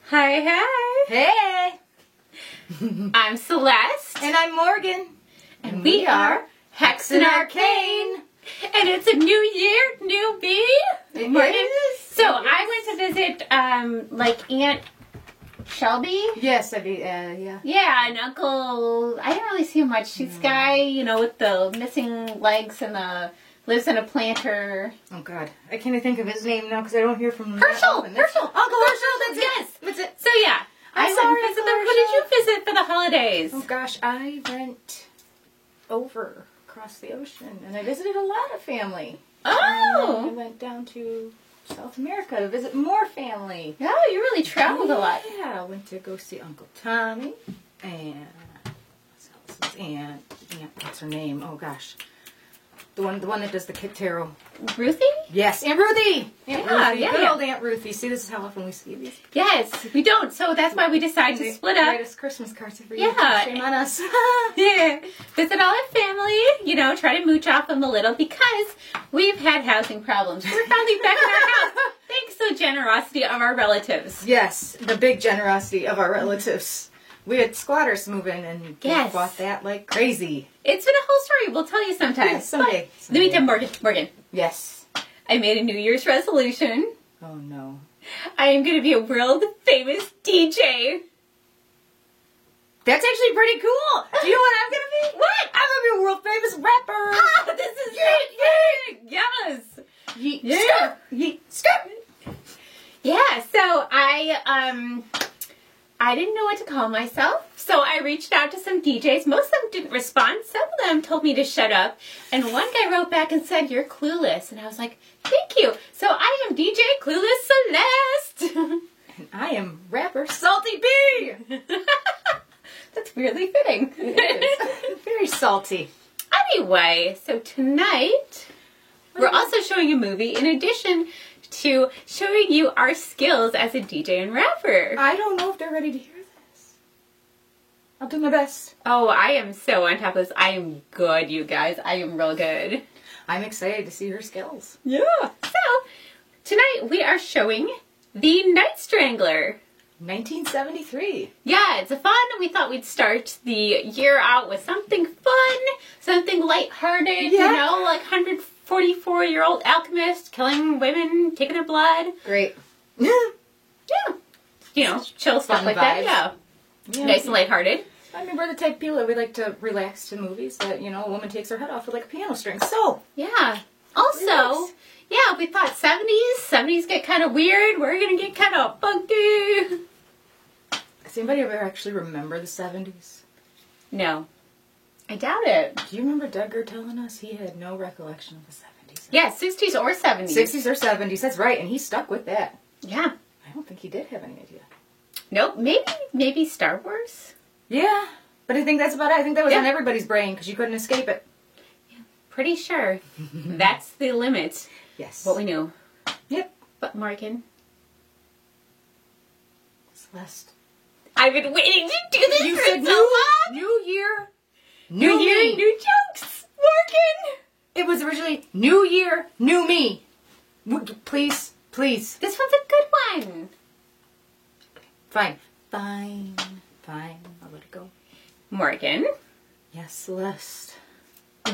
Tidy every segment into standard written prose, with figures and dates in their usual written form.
Hi, hi. Hey! I'm Celeste. And I'm Morgan. And we are Hex and Arcane. And it's a new year, new me. It Morgan. is. So I went to visit, Aunt Shelby. Yes, yeah. Yeah, and Uncle, I didn't really see him much. He's guy, with the missing legs and lives in a planter. Oh, God. I can't even think of his name now because I don't hear from him. Herschel! Uncle Herschel, that's Yes. it. That's it. So yeah, I went and visited them. Who did you visit for the holidays? Oh, gosh. I went over across the ocean and I visited a lot of family. Oh! I went down to South America to visit more family. Yeah, you really traveled a lot. Yeah, I went to go see Uncle Tommy and Aunt, what's her name? Oh gosh, the one that does the Kit Tarot. Ruthie? Yes, Aunt Ruthie. Ruthie. Yeah. Good old Aunt Ruthie. See, this is how often we see these. Yes, we don't. So that's why we decided to split up. Write us Christmas cards every year. Yeah. Shame on us. Yeah. Visit all our family. Try to mooch off them a little because we've had housing problems. We're finally back in our house. Thanks to the generosity of our relatives. Yes, the big generosity of our relatives. We had squatters move in and we Yes. bought that like crazy. It's been a whole story. We'll tell you sometime. Yeah, someday. But let me tell Morgan. Yes. I made a New Year's resolution. Oh no. I am going to be a world famous DJ. That's actually pretty cool. Do you know what I'm going to be? What? I'm going to be a world famous rapper. Oh, this is great. Yes. Yeet, Yeah. skirt, yeet, skirt. Yeah, so I didn't know what to call myself, so I reached out to some DJs. Most of them didn't respond. Some of them told me to shut up, and one guy wrote back and said, "You're clueless," and I was like, "Thank you." So I am DJ Clueless Celeste. And I am rapper Salty B. That's weirdly fitting. It is. Very salty. Anyway, so tonight we're also showing a movie in addition to showing you our skills as a DJ and rapper. I don't know if they're ready to hear this. I'll do my best. Oh, I am so on top of this. I am good, you guys. I am real good. I'm excited to see her skills. Yeah. So, tonight we are showing The Night Strangler. 1973. Yeah, it's a fun. We thought we'd start the year out with something fun, something lighthearted, Yeah. like 144-year-old alchemist killing women, taking their blood. Great. Yeah. Chill stuff Fun like that. vibes. Yeah. Nice and lighthearted. I mean, we're the type of people that we like to relax to movies that, a woman takes her head off with like a piano string. So, Yeah. Also, Relax. yeah, we thought 70s. 70s get kind of weird. We're going to get kind of funky. does anybody ever actually remember the 70s? No. I doubt it. Do you remember Duggar telling us he had no recollection of the 70s? Yeah, 60s or 70s. 60s or 70s, that's right, and he stuck with that. Yeah. I don't think he did have any idea. Nope. Maybe Star Wars. Yeah, but I think that's about it. I think that was Yeah. on everybody's brain because you couldn't escape it. Pretty sure. That's the limit. Yes. What we knew. Yep. But Morgan, Celeste. I've been waiting to do this You for said so long. New Year, New year, me. new jokes. Morgan. It was originally New Year, New Me. Please. This one's a good one. Fine. I'll let it go. Morgan, Yes, Celeste.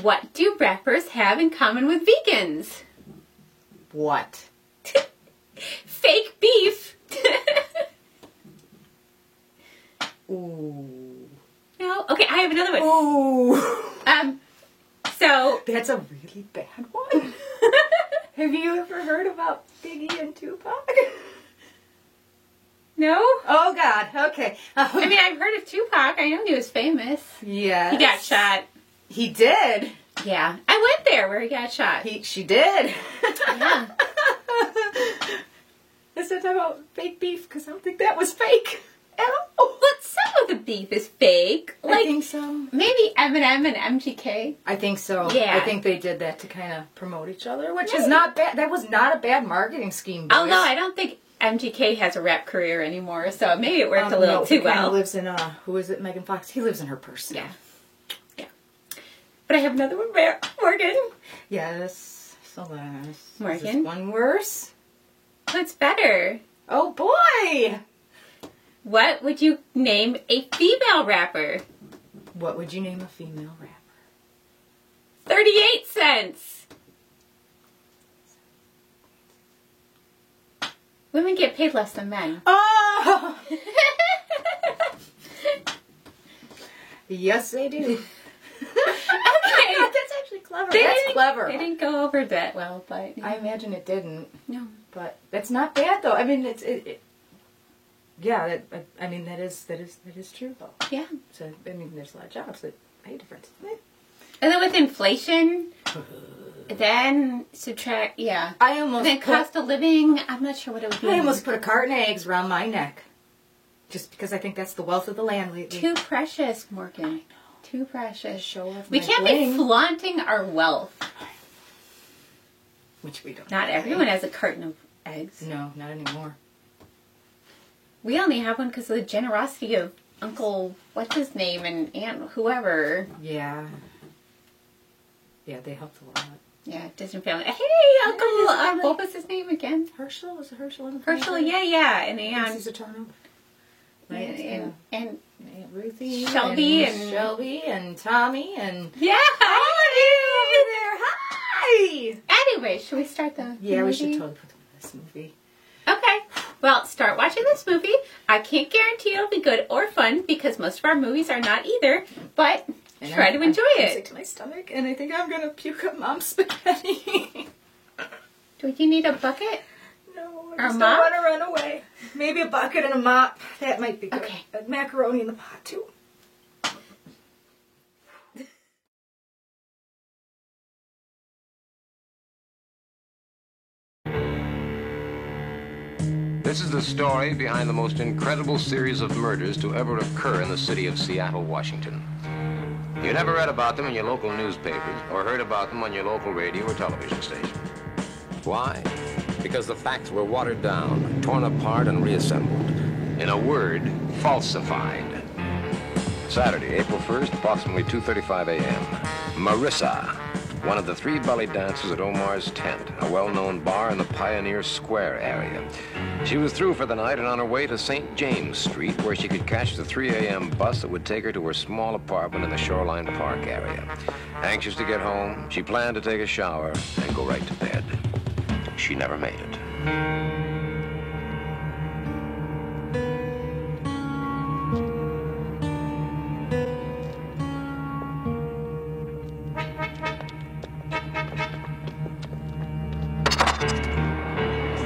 what do rappers have in common with vegans? What? Fake beef. Ooh. No? Okay, I have another one. Ooh. So, That's a really bad one. Have you ever heard about Biggie and Tupac? no? Oh, God. Okay. I mean, I've heard of Tupac. I know he was famous. yes. He got shot. He did. Yeah. I went there where he got shot. She did. Yeah. Let's not talk about fake beef because I don't think that was fake at all. But some of the beef is fake. I think so. Maybe Eminem and MGK. I think so. Yeah. I think they did that to kind of promote each other, which is not bad. That was not a bad marketing scheme. Boys. Although I don't think MGK has a rap career anymore, so maybe it worked a little no, too he kinda well. lives in who is it? Megan Fox. He lives in her purse. Yeah. But I have another one, Morgan. Yes. Celeste. Morgan? Is this one worse? What's better? Oh boy! What would you name a female rapper? What would you name a female rapper? 38 cents. Women get paid less than men. Oh! Yes, they do. Okay. That's actually clever. That's clever. They didn't go over that well, but... I imagine it didn't. No. But that's not bad, though. I mean, yeah, that is true, though. Yeah. So, I mean, there's a lot of jobs that pay difference. And then with inflation, then subtract, yeah. I almost then cost of living, I'm not sure what it would be. I almost put a carton of eggs around my neck. Just because I think that's the wealth of the land lately. Too precious, Morgan. I know. Too precious. Show off we my can't bling. be flaunting our wealth. Which we don't. Not everyone has a carton of eggs. No, not anymore. We only have one because of the generosity of Uncle, what's his name, and Aunt whoever. Yeah. Yeah, they helped a lot. Yeah, distant family. Hey, Uncle, what was his name again? Herschel? Was it Herschel in the Herschel, family? yeah. And Aunt. Mrs. Eternal. Right? And Aunt Ruthie. Shelby and Shelby and Tommy and... Yeah, all of you over there. Hi! Anyway, should we start the Yeah, movie? we should totally put them in this movie. Okay. Well, start watching this movie. I can't guarantee it'll be good or fun because most of our movies are not either, but try to enjoy I'm it. sick to my stomach, and I think I'm going to puke up Mom's spaghetti. Do you need a bucket? No, Or I a just mop? don't want to run away. Maybe a bucket and a mop. That might be good. Okay. Macaroni in the pot, too. This is the story behind the most incredible series of murders to ever occur in the city of Seattle, Washington. You never read about them in your local newspapers or heard about them on your local radio or television station. Why? Because the facts were watered down, torn apart, and reassembled. In a word, falsified. Saturday, April 1st, approximately 2:35 a.m. Marissa, one of the three belly dancers at Omar's Tent, a well-known bar in the Pioneer Square area. She was through for the night and on her way to St. James Street, where she could catch the 3 a.m. bus that would take her to her small apartment in the Shoreline Park area. Anxious to get home, she planned to take a shower and go right to bed. She never made it.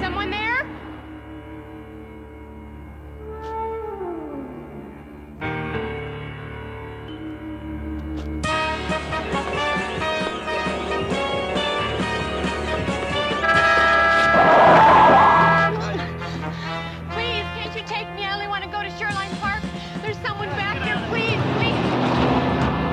Someone there? Please, can't you take me? I only want to go to Shoreline Park. There's someone back there. Please, please.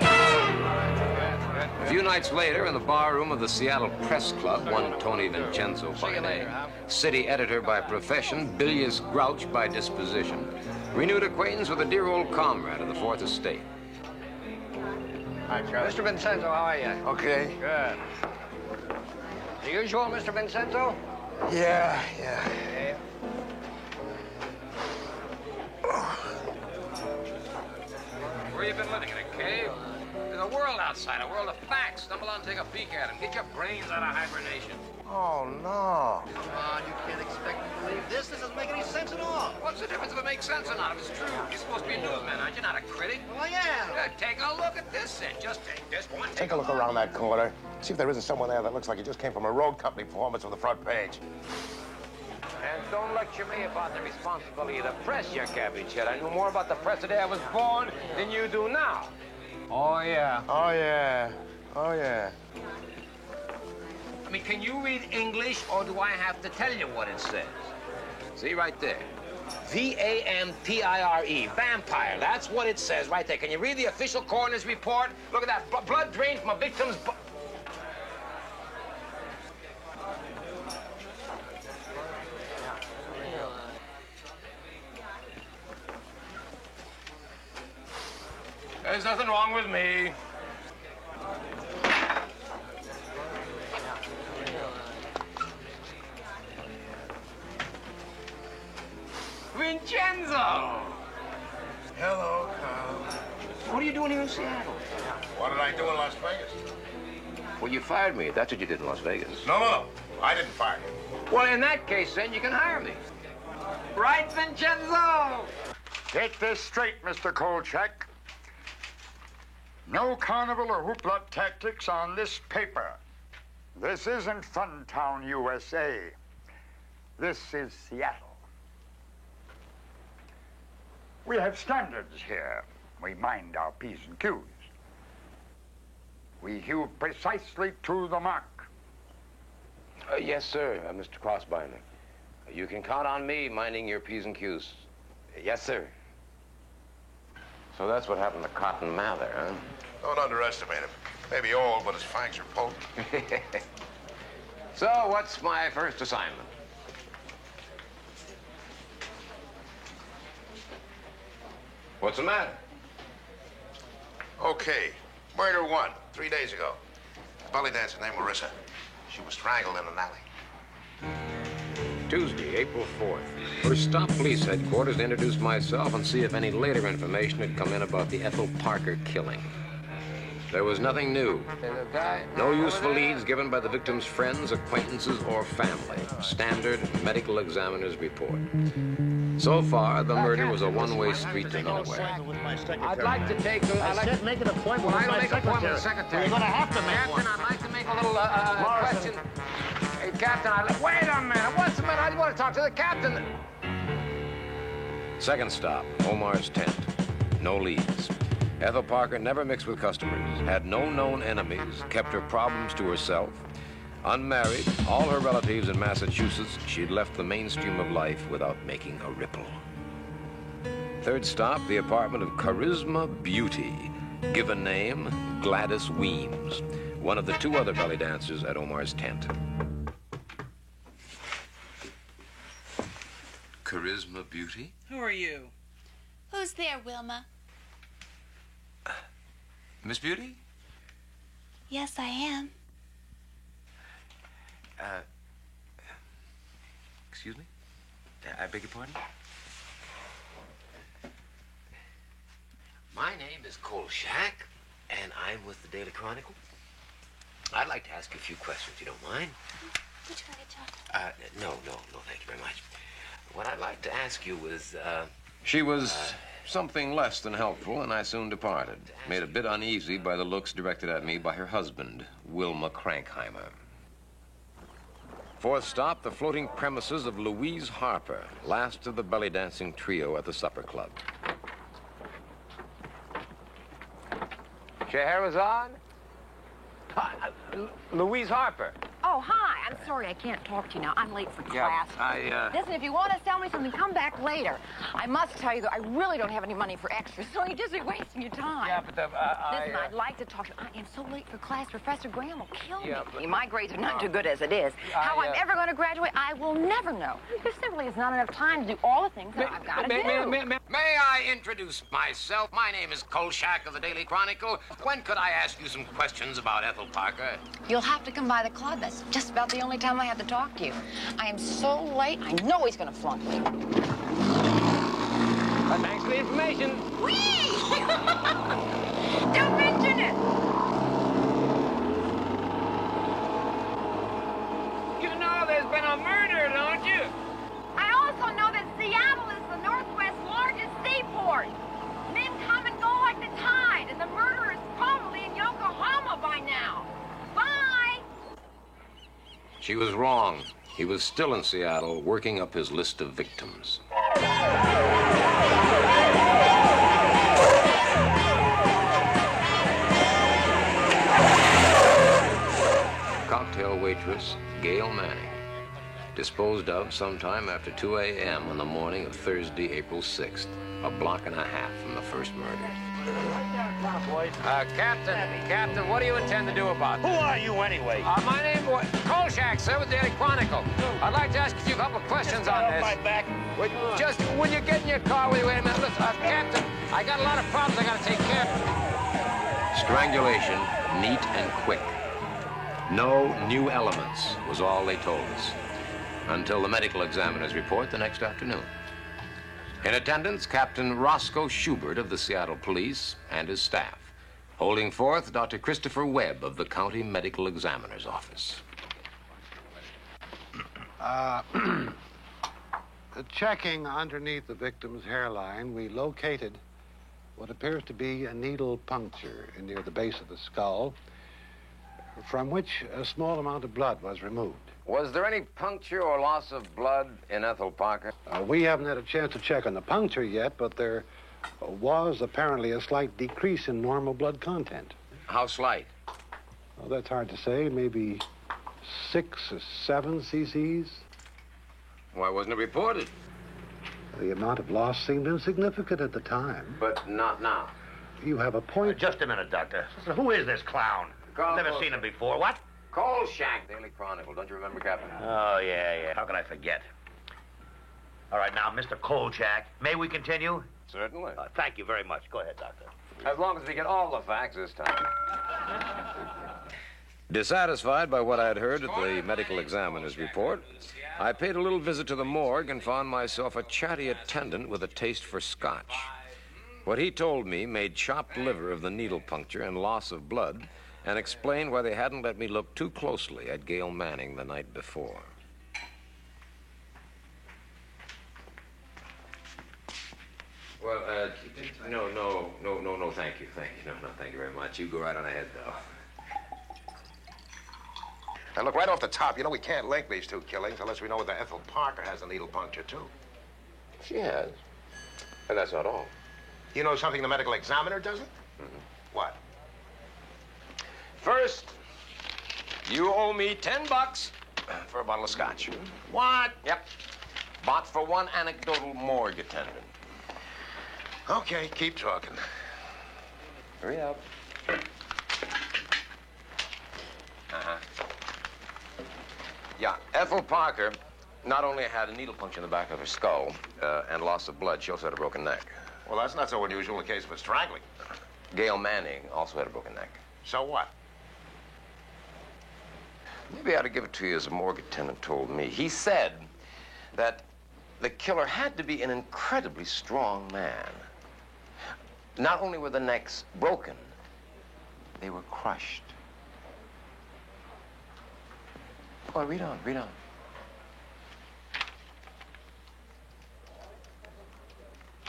A few nights later, in the bar room of the Seattle Press Club, one Tony Vincenzo by name, city editor by profession, bilious grouch by disposition, renewed acquaintance with a dear old comrade of the Fourth Estate. Hi, Charlie. Mr. Vincenzo, how are you? Okay. Good. The usual, Mr. Vincenzo? Yeah. Where you been living, in a cave? There's a world outside, a world of facts. Stumble on, take a peek at them. Get your brains out of hibernation. Oh, no. Come on, you can't expect me to believe this. This doesn't make any sense at all. What's the difference if it makes sense or not? If it's true, you're supposed to be a newsman, aren't you? Not a critic. Well, I am. Take a look at this, then. Just take this one. Take a look around that corner. See if there isn't someone there that looks like he just came from a road company performance on the front page. And don't lecture me about the responsibility of the press, you cabbage head. I knew more about the press the day I was born than you do now. Oh, yeah. Oh, yeah. Oh, yeah. I mean, can you read English, or do I have to tell you what it says? See, right there. V-A-M-P-I-R-E. Vampire. That's what it says right there. Can you read the official coroner's report? Look at that. Blood drained from a victim's... There's nothing wrong with me. Vincenzo! Hello, Carl. What are you doing here in Seattle? What did I do in Las Vegas? Well, you fired me. That's what you did in Las Vegas. No. I didn't fire you. Well, in that case, then, you can hire me. Right, Vincenzo? Get this straight, Mr. Kolchak. No carnival or hoopla tactics on this paper. This isn't Funtown, USA. This is Seattle. We have standards here. We mind our P's and Q's. We hew precisely to the mark. Yes, sir, Mr. Crossbinder. You can count on me minding your P's and Q's. Yes, sir. So that's what happened to Cotton Mather, huh? Don't underestimate him. Maybe old, but his fangs are potent. So, what's my first assignment? What's the matter? Okay. Murder 1, 3 days ago. Belly dancer named Larissa. She was strangled in an alley. Tuesday, April 4th. First stop police headquarters to introduce myself and see if any later information had come in about the Ethel Parker killing. There was nothing new. No useful leads given by the victim's friends, acquaintances, or family. Standard medical examiner's report. So far, the murder was a one-way street to nowhere. I'd like to take a... Make an appointment with my secretary. You're going to have to make one. Captain, I'd like to make a little question. Hey, Captain, wait a minute. What's the matter? I want to talk to the captain. Second stop, Omar's tent. No leads. Ethel Parker never mixed with customers, had no known enemies, kept her problems to herself. Unmarried, all her relatives in Massachusetts, she'd left the mainstream of life without making a ripple. Third stop, the apartment of Charisma Beauty. Given name, Gladys Weems, one of the 2 other belly dancers at Omar's tent. Charisma Beauty? Who are you? Who's there, Wilma? Miss Beauty? Yes, I am. Excuse me? I beg your pardon? My name is Kolchak, and I'm with the Daily Chronicle. I'd like to ask you a few questions, you don't mind? Would you like a chocolate? No, thank you very much. What I'd like to ask you was, She was something less than helpful, and I soon departed. Made a bit uneasy by the looks directed at me by her husband, Wilma Krankheimer. Fourth stop, the floating premises of Louise Harper, last of the belly dancing trio at the supper club. Scheherazade? Louise Harper. Oh, hi. I'm sorry I can't talk to you now. I'm late for class. Listen, if you want to sell me something, come back later. I must tell you, though, I really don't have any money for extras, so you're just wasting your time. Yeah, but Listen, I'd like to talk to you. I am so late for class. Professor Graham will kill me. My grades are not too good as it is. How I'm ever going to graduate, I will never know. There simply is not enough time to do all the things that I've got to do. May I introduce myself? My name is Kolchak of the Daily Chronicle. When could I ask you some questions about Ethel Parker? You'll have to come by the club. That's just about the only time I have to talk to you. I am so late, I know he's going to flunk me. Thanks for the information. Whee! Don't mention it! You know there's been a murder, don't you? I also know that Seattle is the Northwest's largest seaport. Men come and go like the tide, and the murderer is probably in Yokohama by now. Bye! She was wrong. He was still in Seattle, working up his list of victims. waitress, Gail Manning, disposed of sometime after 2 a.m. on the morning of Thursday, April 6th, a block and a half from the first murder. Captain, what do you intend to do about this? Who are you anyway? My name is Kolchak, sir, with the Daily Chronicle. I'd like to ask you a couple of questions on this. My back. Will you get in your car? Will you wait a minute? Listen, Captain, I got a lot of problems I got to take care of. Strangulation, neat and quick. No new elements was all they told us, until the medical examiner's report the next afternoon. In attendance, Captain Roscoe Schubert of the Seattle Police and his staff, holding forth Dr. Christopher Webb of the County Medical Examiner's Office. Checking underneath the victim's hairline, we located what appears to be a needle puncture near the base of the skull, from which a small amount of blood was removed. Was there any puncture or loss of blood in Ethel Parker? We haven't had a chance to check on the puncture yet, but there was apparently a slight decrease in normal blood content. How slight? Well, that's hard to say. Maybe 6 or 7 cc's. Why wasn't it reported? The amount of loss seemed insignificant at the time. But not now. You have a point. Just a minute, Doctor. Who is this clown? I've never seen him before. What? Kolchak, Daily Chronicle. Don't you remember, Captain? Oh, yeah. How could I forget? All right, now, Mr. Kolchak, may we continue? Certainly. Thank you very much. Go ahead, Doctor. As long as we get all the facts this time. Dissatisfied by what I'd heard at the medical examiner's report, I paid a little visit to the morgue and found myself a chatty attendant with a taste for scotch. What he told me made chopped liver of the needle puncture and loss of blood, and explained why they hadn't let me look too closely at Gail Manning the night before. Well, no, thank you. No, thank you very much. You go right on ahead, though. Now, look, right off the top, you know we can't link these two killings unless we know whether Ethel Parker has a needle puncture, too. She has. And that's not all. You know something the medical examiner doesn't? Mm-hmm. What? First, you owe me $10 for a bottle of scotch. What? Yep. Bought for one anecdotal morgue attendant. Okay, keep talking. Hurry up. Yeah, Ethel Parker not only had a needle puncture in the back of her skull and loss of blood, she also had a broken neck. Well, that's not so unusual in the case of a strangling. Gail Manning also had a broken neck. So what? Maybe I ought to give it to you as a morgue attendant told me. He said that the killer had to be an incredibly strong man. Not only were the necks broken, they were crushed. Go on, read on.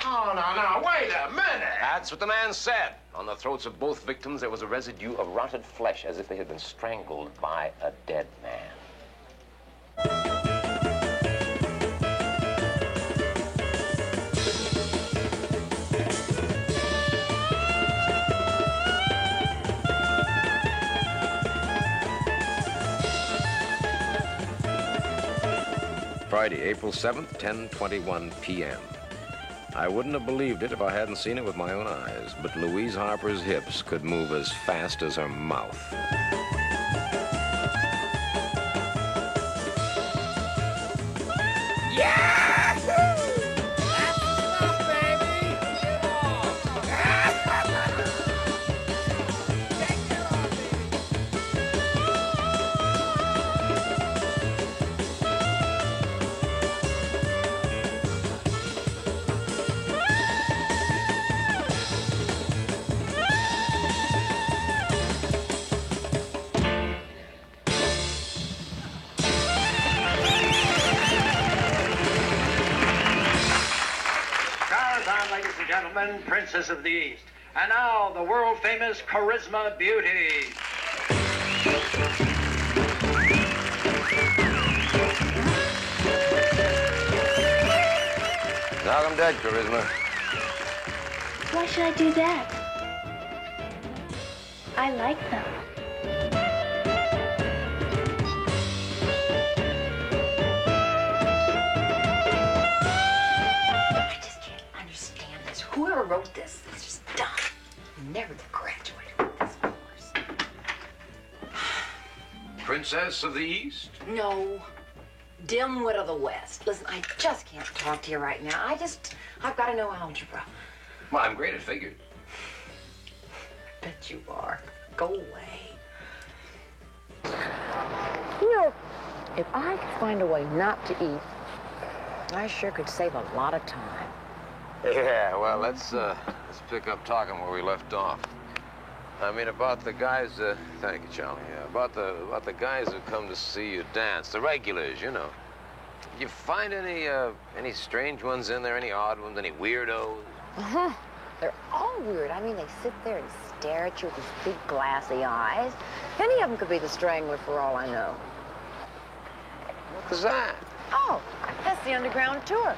Oh, no, wait a minute. That's what the man said. On the throats of both victims, there was a residue of rotted flesh, as if they had been strangled by a dead man. Friday, April 7th, 10:21 p.m. I wouldn't have believed it if I hadn't seen it with my own eyes, but Louise Harper's hips could move as fast as her mouth. Princess of the East. And now, the world-famous Charisma Beauty. Knock 'em dead, Charisma. Why should I do that? I like them. understand this. Whoever wrote this is just dumb. Never to graduate with this course. Princess of the East? No. Dimwit of the West. Listen, I just can't talk to you right now. I've got to know algebra. Well, I'm great at figures. Bet you are. Go away. You know, if I could find a way not to eat, I sure could save a lot of time. Yeah, well, let's pick up talking where we left off. I mean, about the guys, thank you, Charlie. Yeah, about the guys who come to see you dance, the regulars, you know. Did you find any strange ones in there, any odd ones, any weirdos? Uh-huh. They're all weird. I mean, they sit there and stare at you with these big glassy eyes. Any of them could be the Strangler for all I know. What was that? Oh, that's the Underground Tour.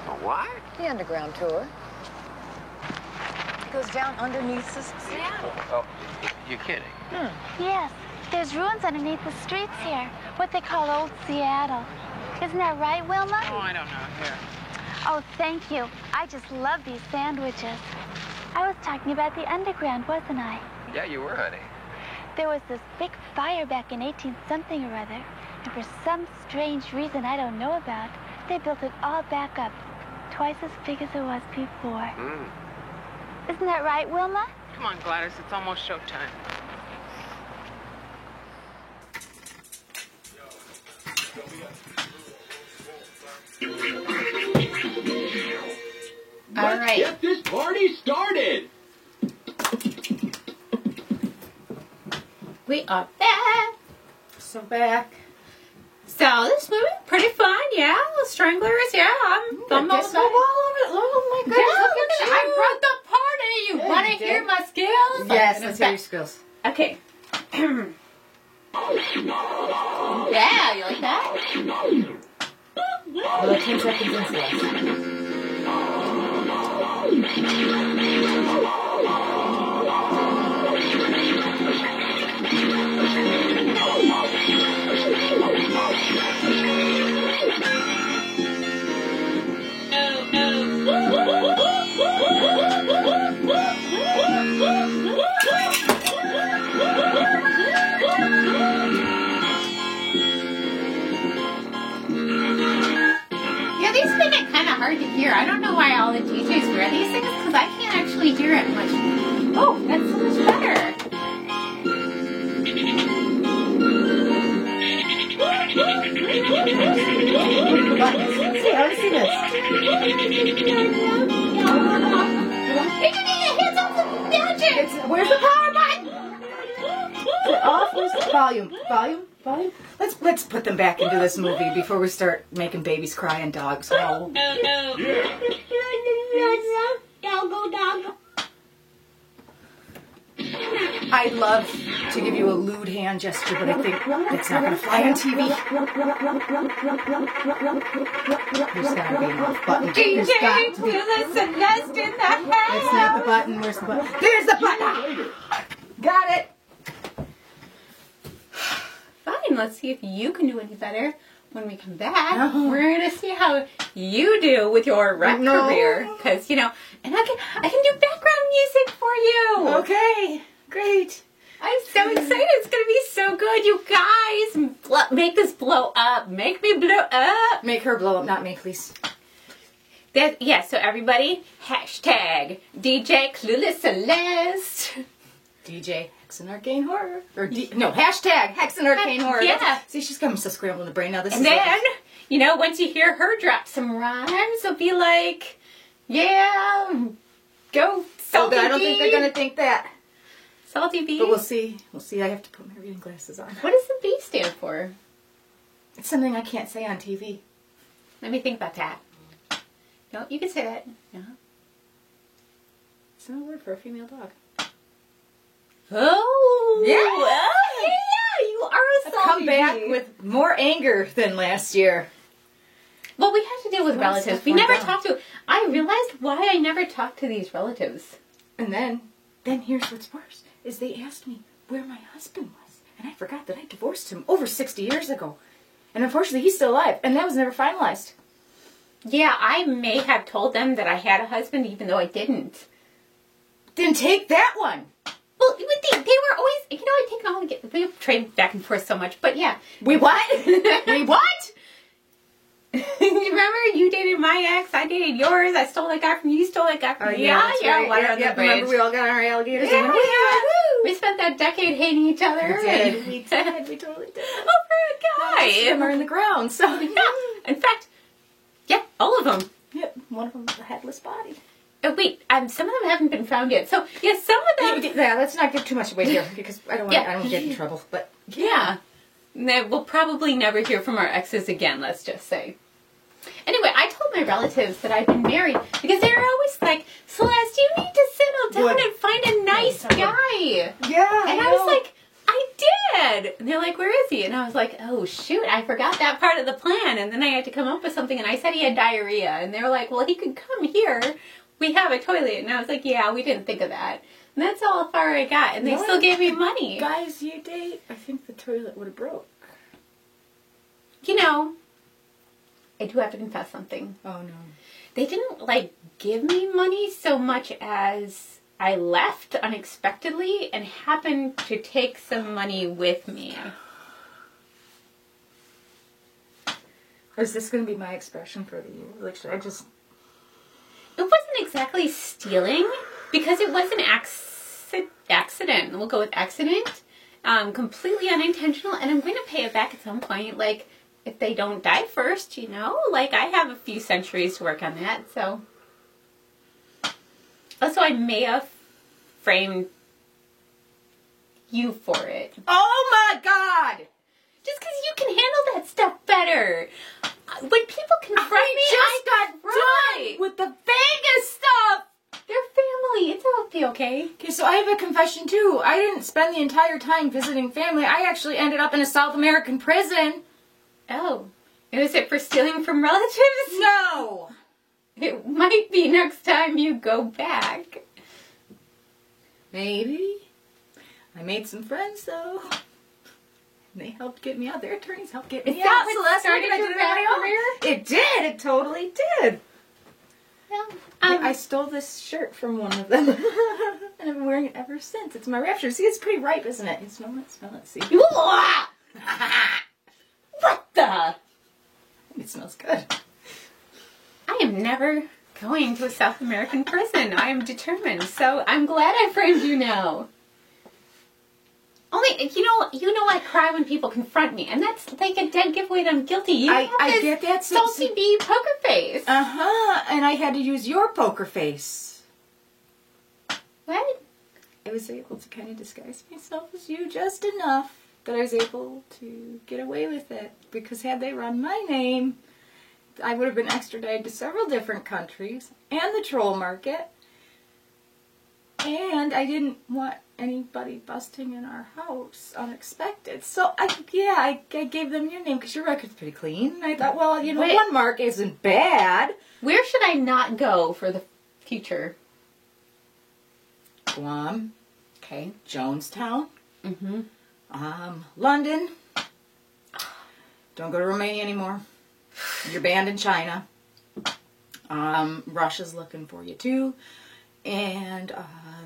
A what? The Underground Tour. It goes down underneath Seattle. Oh, you're kidding. Yes, there's ruins underneath the streets here. What they call Old Seattle. Isn't that right, Wilma? Oh, I don't know. Here. Oh, thank you. I just love these sandwiches. I was talking about the underground, wasn't I? Yeah, you were, honey. There was this big fire back in 18-something or other, and for some strange reason I don't know about, they built it all back up, twice as big as it was before. Isn't that right, Wilma? Come on, Gladys. It's almost showtime. All right. Get this party started. We are back. So back. So this movie, pretty fun, yeah. Stranglers, yeah. I'm all over. Oh my goodness, look at you. I brought the party. You Yeah, want you to hear did. my skills? Yes, let's hear your skills. Okay. Yeah, you like that? Well, 10 seconds into this. Yeah, these make it kind of hard to hear. I don't know why all the DJs wear these things because I can't actually hear it much. Oh, that's so much better. I want to see this. Hands off the magic! Where's the power button? Is it off? Where's the volume? Volume? Let's put them back into this movie before we start making babies cry and dogs howl. I'd love to give you a lewd hand gesture, but I think it's not going to fly on TV. There's got to be an off button. There's got to be. Celeste in the house. That's not the button. Where's the button? There's the button. Got it. Fine, let's see if you can do any better when we come back. We're going to see how you do with your rap career. Because, you know, and I can do background music for you. Okay, great. I'm so excited. It's going to be so good. You guys, make this blow up. Make me blow up. Make her blow up, not me, please. So everybody, hashtag DJ Clueless Celeste. DJ Hex and Arcane Horror. Or hashtag Hex and Arcane Horror. Yeah. See, she's coming so scrambled in the brain now. And then, you know, once you hear her drop some rhymes, it'll be like, yeah, go Salty I don't B. think they're going to think that. Salty B. But we'll see. I have to put my reading glasses on. What does the B stand for? It's something I can't say on TV. Let me think about that. No, you can say that. No. It's not a word for a female dog. Oh! Yeah! Oh, yeah! You are a salty Come back bee. with more anger than last year. Well, we had to deal with relatives. We never talked to... I realized why I never talked to these relatives. And then here's what's worse, is they asked me where my husband was. And I forgot that I divorced him over 60 years ago. And unfortunately, he's still alive. And that was never finalized. Yeah, I may have told them that I had a husband, even though I didn't. Then take that one. Well, they were always, I'd taken all the, we trade back and forth so much, but yeah. We what? We what? Remember, you dated my ex, I dated yours, I stole that guy from you, you stole that guy from me. Yeah, water on the bridge. Remember, we all got our alligators. Yeah, we spent that decade hating each other. We did. We totally did. Over a guy. Some are in the ground, so. Yeah. In fact, yeah, all of them. Yep, one of them is a headless body. Oh, wait, some of them haven't been found yet. So, yeah, some of them... Yeah, let's not give too much away here, because I don't get in trouble, but... Yeah. We'll probably never hear from our exes again, let's just say. Anyway, I told my relatives that I'd been married, because they were always like, Celeste, you need to settle down and find a nice guy. Yeah, and I was like, I did. And they're like, where is he? And I was like, oh, shoot, I forgot that part of the plan. And then I had to come up with something, and I said he had diarrhea. And they were like, well, he could come here. We have a toilet. And I was like, yeah, we didn't think of that. And that's how far I got. And they still gave me money. Guys you date, I think the toilet would have broke. I do have to confess something. Oh, no. They didn't, give me money so much as I left unexpectedly and happened to take some money with me. Is this going to be my expression for the year? Like, should I just... It wasn't exactly stealing, because it was an accident. We'll go with accident. Completely unintentional, and I'm going to pay it back at some point, if they don't die first, I have a few centuries to work on that, so. Also, I may have framed you for it. Oh my God! Just because you can handle that stuff better. When people confront me, I got done with the Vegas stuff! They're family. It's all be okay. Okay, so I have a confession too. I didn't spend the entire time visiting family. I actually ended up in a South American prison. Oh. Was it for stealing from relatives? No! It might be next time you go back. Maybe. I made some friends, though. They helped get me out. Their attorneys helped get me out. So that's started your bad career? It did. It totally did. Well, I stole this shirt from one of them. And I've been wearing it ever since. It's my rap shirt. See, it's pretty ripe, isn't it? You smell it? Smell it. See? What the? It smells good. I am never going to a South American prison. I am determined. So I'm glad I framed you now. Only, you know I cry when people confront me. And that's like a dead giveaway that I'm guilty. I get that. Salty bee poker face. Uh-huh. And I had to use your poker face. What? I was able to kind of disguise myself as you just enough that I was able to get away with it. Because had they run my name, I would have been extradited to several different countries and the troll market. And I didn't want anybody busting in our house unexpected. So, I gave them your name because your record's pretty clean. And I thought, well, one mark isn't bad. Where should I not go for the future? Guam. Okay. Jonestown. Mm-hmm. London. Don't go to Romania anymore. You're banned in China. Russia's looking for you too. And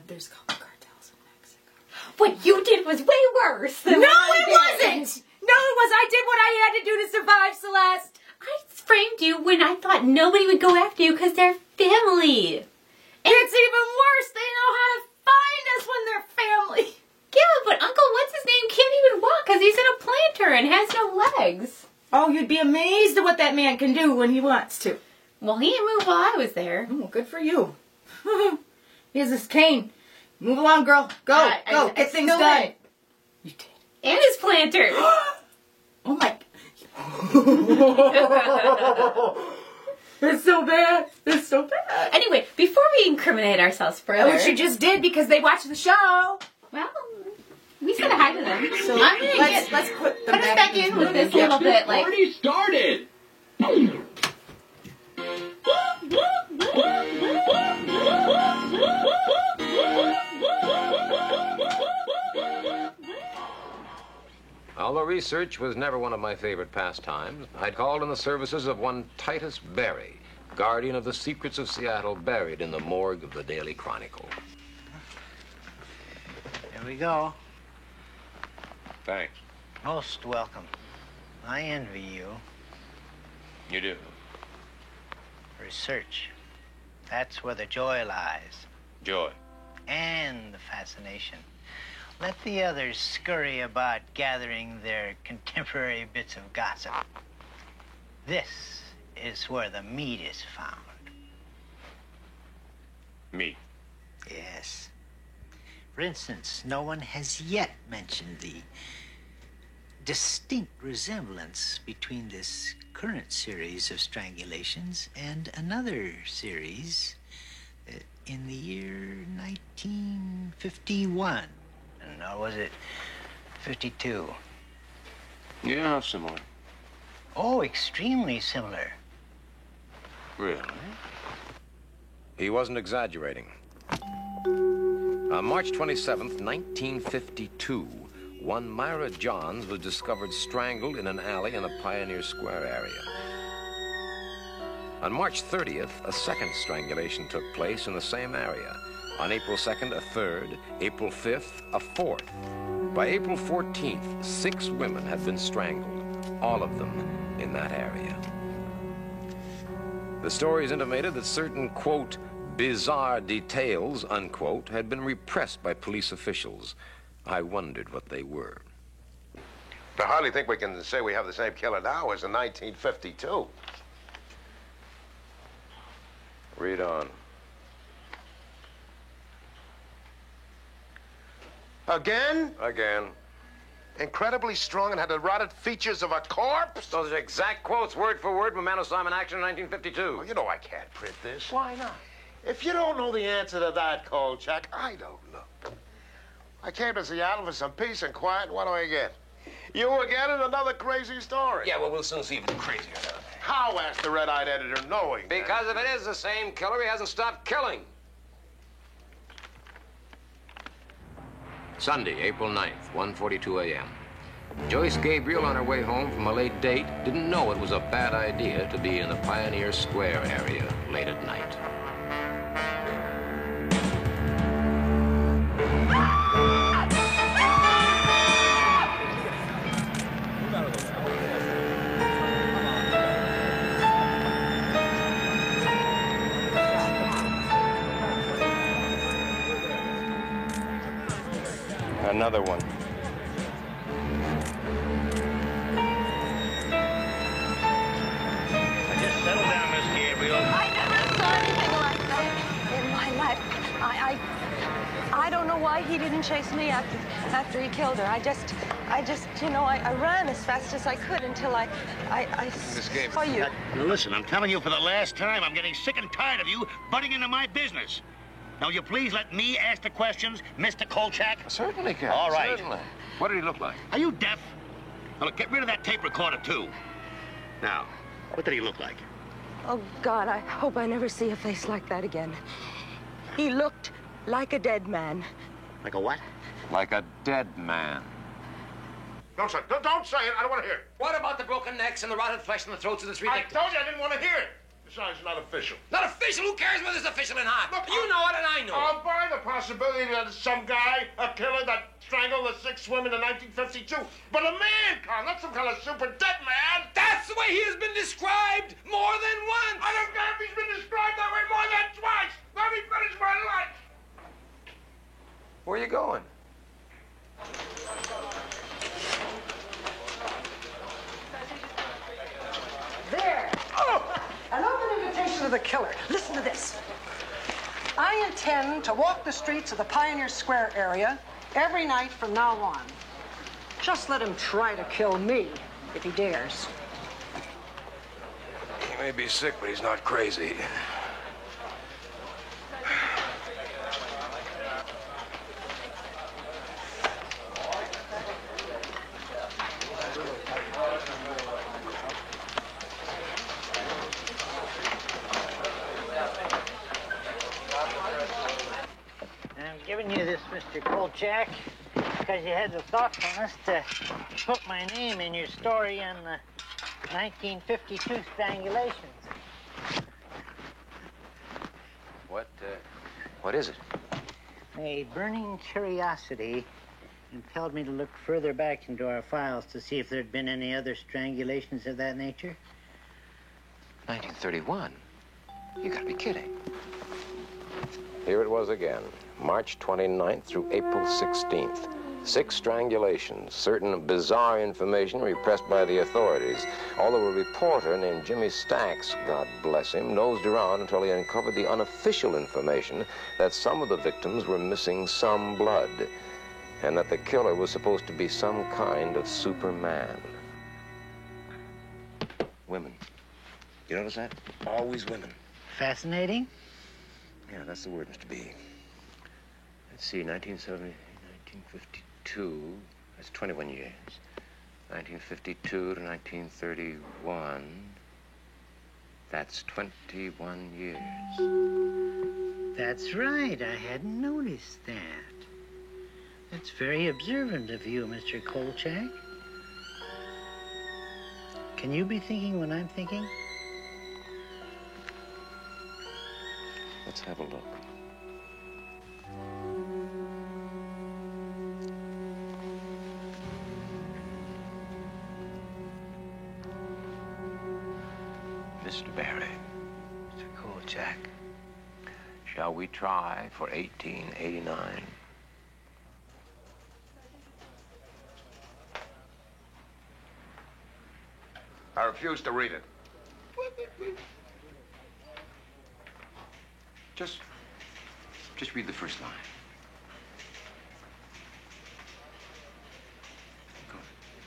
there's a couple cartels in Mexico. What you did was way worse than No, it wasn't! No, it was. I did what I had to do to survive, Celeste. I framed you when I thought nobody would go after you because they're family. And it's even worse. They know how to find us when they're family. Yeah, but Uncle What's-His-Name can't even walk because he's in a planter and has no legs. Oh, you'd be amazed at what that man can do when he wants to. Well, he didn't move while I was there. Oh, good for you. Here's this cane. Move along, girl. Go, go. Get things done. You did. And his planter. Oh, my. It's so bad. It's so bad. Anyway, before we incriminate ourselves further. Which you just did because they watched the show. Well, we said hi to them. So let's put them us back in with this little bit like. Party started. Although research was never one of my favorite pastimes, I'd called in the services of one Titus Berry, guardian of the secrets of Seattle buried in the morgue of the Daily Chronicle. Here we go. Thanks. Most welcome. I envy you. You do? Research. That's where the joy lies. Joy. And the fascination. Let the others scurry about gathering their contemporary bits of gossip. This is where the meat is found. Meat? Yes. For instance, no one has yet mentioned the distinct resemblance between this current series of strangulations and another series in the year 1951. Or was it 52? Yeah, how similar? Oh, extremely similar. Really? He wasn't exaggerating. On March 27th, 1952, one Myra Johns was discovered strangled in an alley in the Pioneer Square area. On March 30th, a second strangulation took place in the same area. On April 2nd, a third. April 5th, a fourth. By April 14th, 6 women had been strangled, all of them in that area. The stories intimated that certain, quote, bizarre details, unquote, had been repressed by police officials. I wondered what they were. I hardly think we can say we have the same killer now as in 1952. Read on. Again? Again. Incredibly strong and had the rotted features of a corpse? Those are exact quotes, word for word, from Man of Simon Action in 1952. Oh, you know I can't print this. Why not? If you don't know the answer to that, Kolchak, I don't know. I came to Seattle for some peace and quiet. What do I get? You again and another crazy story. Yeah, well, we'll soon see if it's crazy or not. How, asked the red-eyed editor, knowing Because if it is the same killer, he hasn't stopped killing. Sunday, April 9th, 1:42 a.m. Joyce Gabriel, on her way home from a late date, didn't know it was a bad idea to be in the Pioneer Square area late at night. Another one. Just settle down, Miss Gabriel. I never saw anything like that in my life. I don't know why he didn't chase me after he killed her. I just, you know, I ran as fast as I could until I saw you. Now listen, I'm telling you for the last time, I'm getting sick and tired of you butting into my business. Now, will you please let me ask the questions, Mr. Kolchak? Certainly, Captain. All right. Certainly. What did he look like? Are you deaf? Now, look, get rid of that tape recorder, too. Now, what did he look like? Oh, God, I hope I never see a face like that again. He looked like a dead man. Like a what? Like a dead man. Don't say it. Don't say it. I don't want to hear it. What about the broken necks and the rotted flesh and the throats of the 3 I victims? told you I didn't want to hear it. Besides, it's not official. Not official? Who cares whether it's official or not? Look, you know it and I know it. I'll buy the possibility that it's some guy, a killer that strangled the 6 women in 1952. But a man, Carl, not some kind of super dead man. That's the way he has been described more than once. I don't care if he's been described that way more than twice. Let me finish my life. Where are you going? There. Oh! An open invitation to the killer. Listen to this. I intend to walk the streets of the Pioneer Square area every night from now on. Just let him try to kill me if he dares. He may be sick, but he's not crazy. I'm giving you this, Mr. Kolchak, because you had the thoughtfulness to put my name in your story on the 1952 strangulations. is it? A burning curiosity impelled me to look further back into our files to see if there'd been any other strangulations of that nature. 1931? You gotta be kidding. Here it was again, March 29th through April 16th. 6 strangulations, certain bizarre information repressed by the authorities. Although a reporter named Jimmy Stacks, God bless him, nosed around until he uncovered the unofficial information that some of the victims were missing some blood, and that the killer was supposed to be some kind of Superman. Women. You notice that? Always women. Fascinating? Yeah, that's the word, Mr. B. Let's see, 1970, 1952, that's 21 years. 1952 to 1931, that's 21 years. That's right, I hadn't noticed that. That's very observant of you, Mr. Kolchak. Can you be thinking when I'm thinking? Let's have a look. Mr. Barry. Mr. Kolchak. Shall we try for 1889? I refuse to read it. Just read the first line.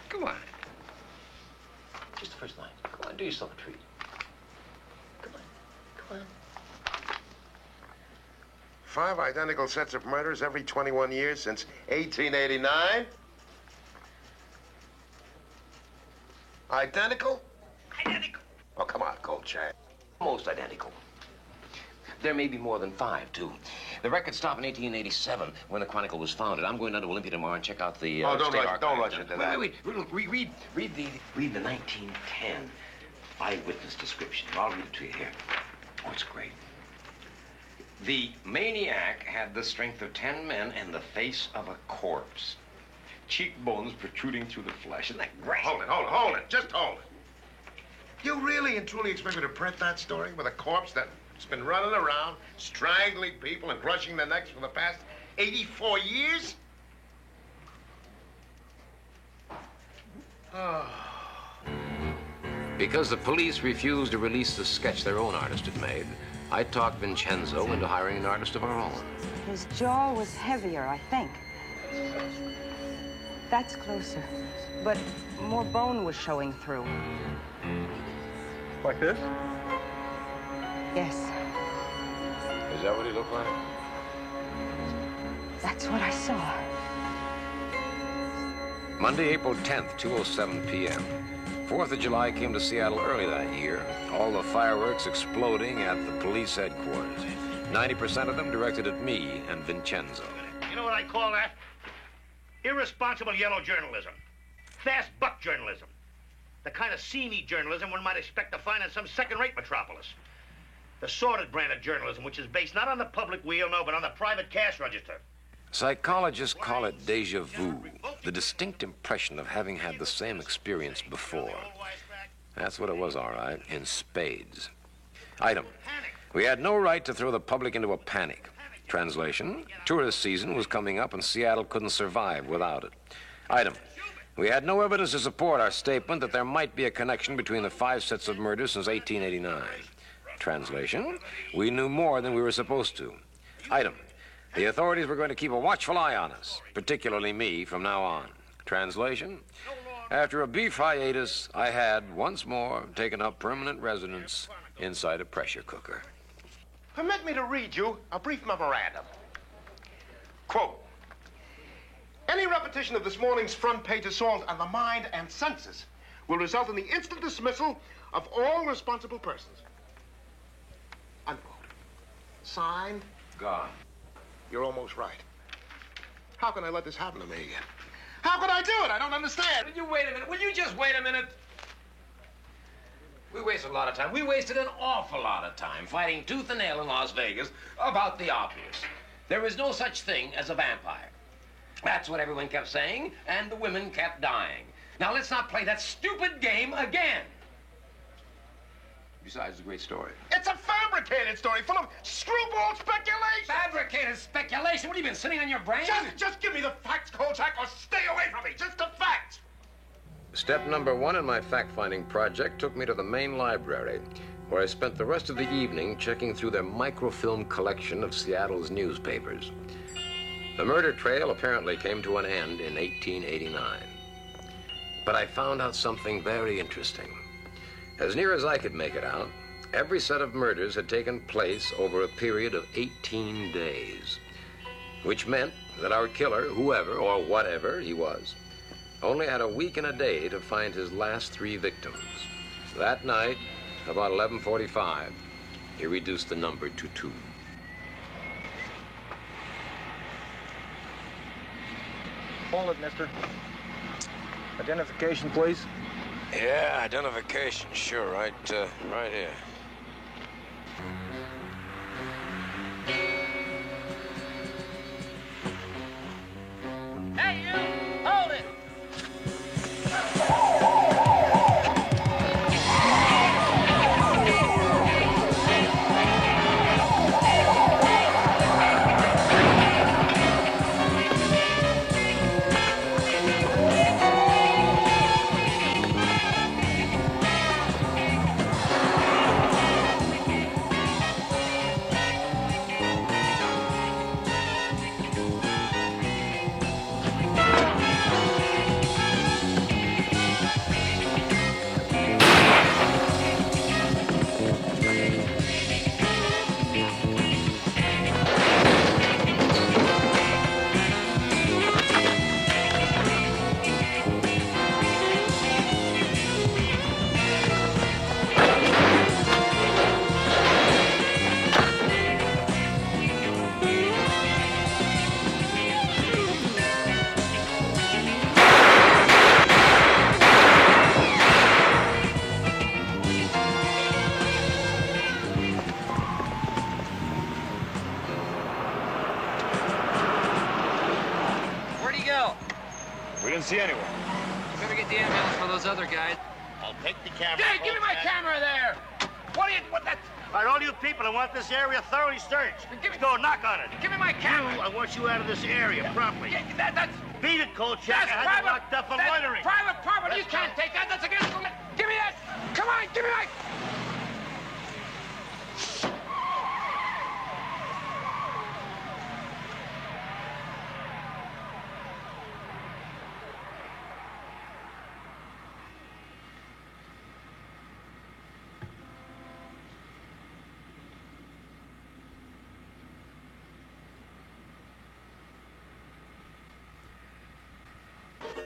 Come on. Just the first line. Come on, do yourself a treat. Come on. 5 identical sets of murders every 21 years since 1889? Identical? Identical. Oh, come on, Kolchak. Almost identical. There may be more than 5, too. The records stop in 1887, when the Chronicle was founded. I'm going down to Olympia tomorrow and check out the don't state rush into that. Wait. Look, read the 1910 eyewitness description. I'll read it to you here. Oh, it's great. The maniac had the strength of 10 men and the face of a corpse. Cheekbones protruding through the flesh. Isn't that great? Hold it. Just hold it. You really and truly expect me to print that story with a corpse that's been running around, strangling people and crushing their necks for the past 84 years? Because the police refused to release the sketch their own artist had made, I talked Vincenzo into hiring an artist of our own. His jaw was heavier, I think. That's closer, but more bone was showing through. Like this? Yes, Is that what he looked like? that's what I saw. Monday, April 10th, 2:07 p.m. 4th of July came to Seattle early that year. All the fireworks exploding at the police headquarters. 90% of them directed at me and Vincenzo. You know what I call that? Irresponsible yellow journalism. Fast buck journalism. The kind of seamy journalism one might expect to find in some second-rate metropolis. The sordid brand of journalism, which is based not on the public wheel, no, but on the private cash register. Psychologists call it déjà vu, the distinct impression of having had the same experience before. That's what it was, all right, in spades. Item: we had no right to throw the public into a panic. Translation: tourist season was coming up and Seattle couldn't survive without it. Item: we had no evidence to support our statement that there might be a connection between the 5 sets of murders since 1889. Translation: we knew more than we were supposed to. Item: the authorities were going to keep a watchful eye on us, particularly me, from now on. Translation: after a brief hiatus, I had once more taken up permanent residence inside a pressure cooker. Permit me to read you a brief memorandum. Quote, any repetition of this morning's front page assault on the mind and senses will result in the instant dismissal of all responsible persons. Unquote. Signed, God. You're almost right. How can I let this happen to me again? How could I do it? I don't understand. Will you wait a minute? Will you just wait a minute? We wasted a lot of time. We wasted an awful lot of time fighting tooth and nail in Las Vegas about the obvious. There is no such thing as a vampire. That's what everyone kept saying, and the women kept dying. Now let's not play that stupid game again. Besides, it's a great story. It's a fabricated story full of screwball speculation. Fabricated speculation? What have you been sitting on your brain? Just give me the facts, Kolchak, or stay away from me. Just the facts. Step number 1 in my fact-finding project took me to the main library, where I spent the rest of the evening checking through their microfilm collection of Seattle's newspapers. The murder trail apparently came to an end in 1889. But I found out something very interesting. As near as I could make it out, every set of murders had taken place over a period of 18 days, which meant that our killer, whoever or whatever he was, only had a week and a day to find his last 3 victims. That night, about 11:45, he reduced the number to 2. Hold it, mister. Identification, please. Yeah, identification, sure, right here. Hey, you! Hold it! See anyone. You better get the ambulance for those other guys. I'll take the camera. Hey, give me my camera there! What that? All right, all you people, I want this area thoroughly searched. Let's go, knock on it. Give me my camera! I want you out of this area, promptly. Yeah, that's... Beat it, Kolchak. That's I had you locked up for loitering. Private property. You can't take that. That's against the... Give me that! Come on, give me my...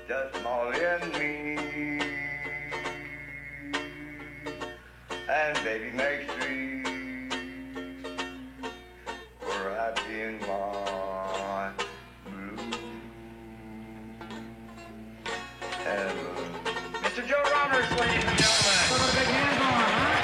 Just Molly and me, and baby makes 3. We're happy in my blue heaven. Mr. Joe Roberts, ladies and gentlemen. Put a big hand on, huh?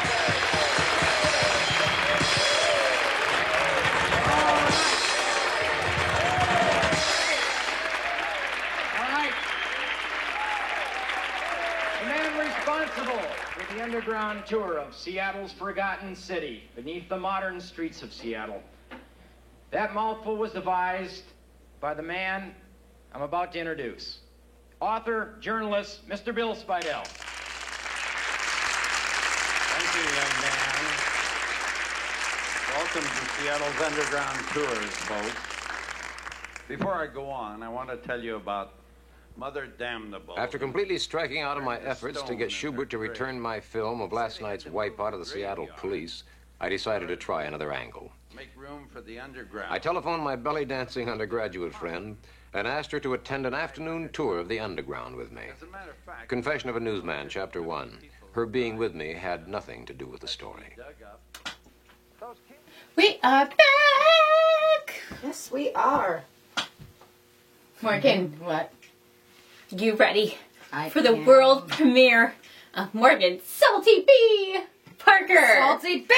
For the underground tour of Seattle's forgotten city beneath the modern streets of Seattle. That mouthful was devised by the man I'm about to introduce. Author, journalist, Mr. Bill Spidell. Thank you, young man. Welcome to Seattle's underground tours, folks. Before I go on, I want to tell you about Mother Damnable. After completely striking out of my efforts to get Schubert to return my film of last night's wipeout of the Seattle police, I decided to try another angle. Make room for the underground. I telephoned my belly dancing undergraduate friend and asked her to attend an afternoon tour of the underground with me. As a matter of fact, Confession of a Newsman, Chapter 1. Her being with me had nothing to do with the story. We are back! Yes, we are. Morgan, what? You ready for the am. world premiere of Morgan Salty B. Parker? Salty B!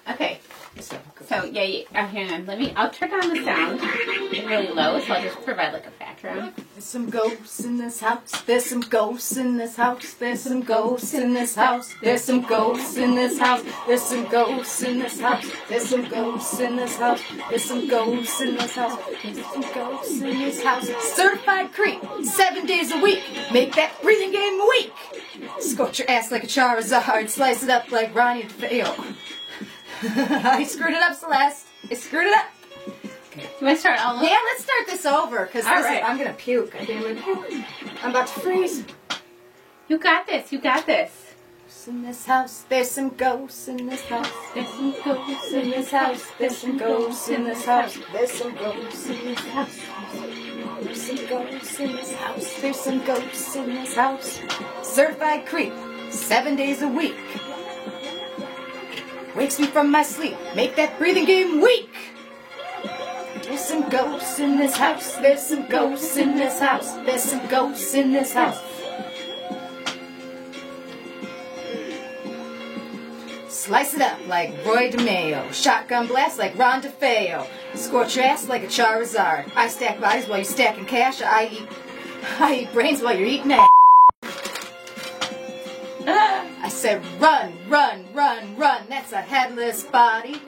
Okay, So yeah, hang on. I'll turn down the sound really low, so I'll just provide like a background. There's some ghosts in this house. There's some ghosts in this house. There's some ghosts in this house. There's some ghosts in this house. There's some ghosts in this house. There's some ghosts in this house. There's some ghosts in this house. There's some ghosts in this house. Certified creep, 7 days a week. Make that breathing game weak. Scorch your ass like a Charizard. Slice it up like Ronnie DeFeo. I screwed it up, Celeste. I screwed it up. Okay. You want to start all over? Yeah, let's start this over, because right. I'm going to puke. I'm about to freeze. You got this. You got this. In this house, there's some ghosts in this house. There's some ghosts in this house. There's some ghosts in this house. There's some ghosts in this house. There's some ghosts in this house. There's some ghosts in this house. Certified creep, 7 days a week. Wakes me from my sleep. Make that breathing game weak. There's some ghosts in this house. There's some ghosts in this house. There's some ghosts in this house. Slice it up like Roy DeMeo. Shotgun blast like Ron DeFeo. Scorch your ass like a Charizard. I stack bodies while you're stacking cash. I eat brains while you're eating ass. I said run, run, run, run. That's a headless body.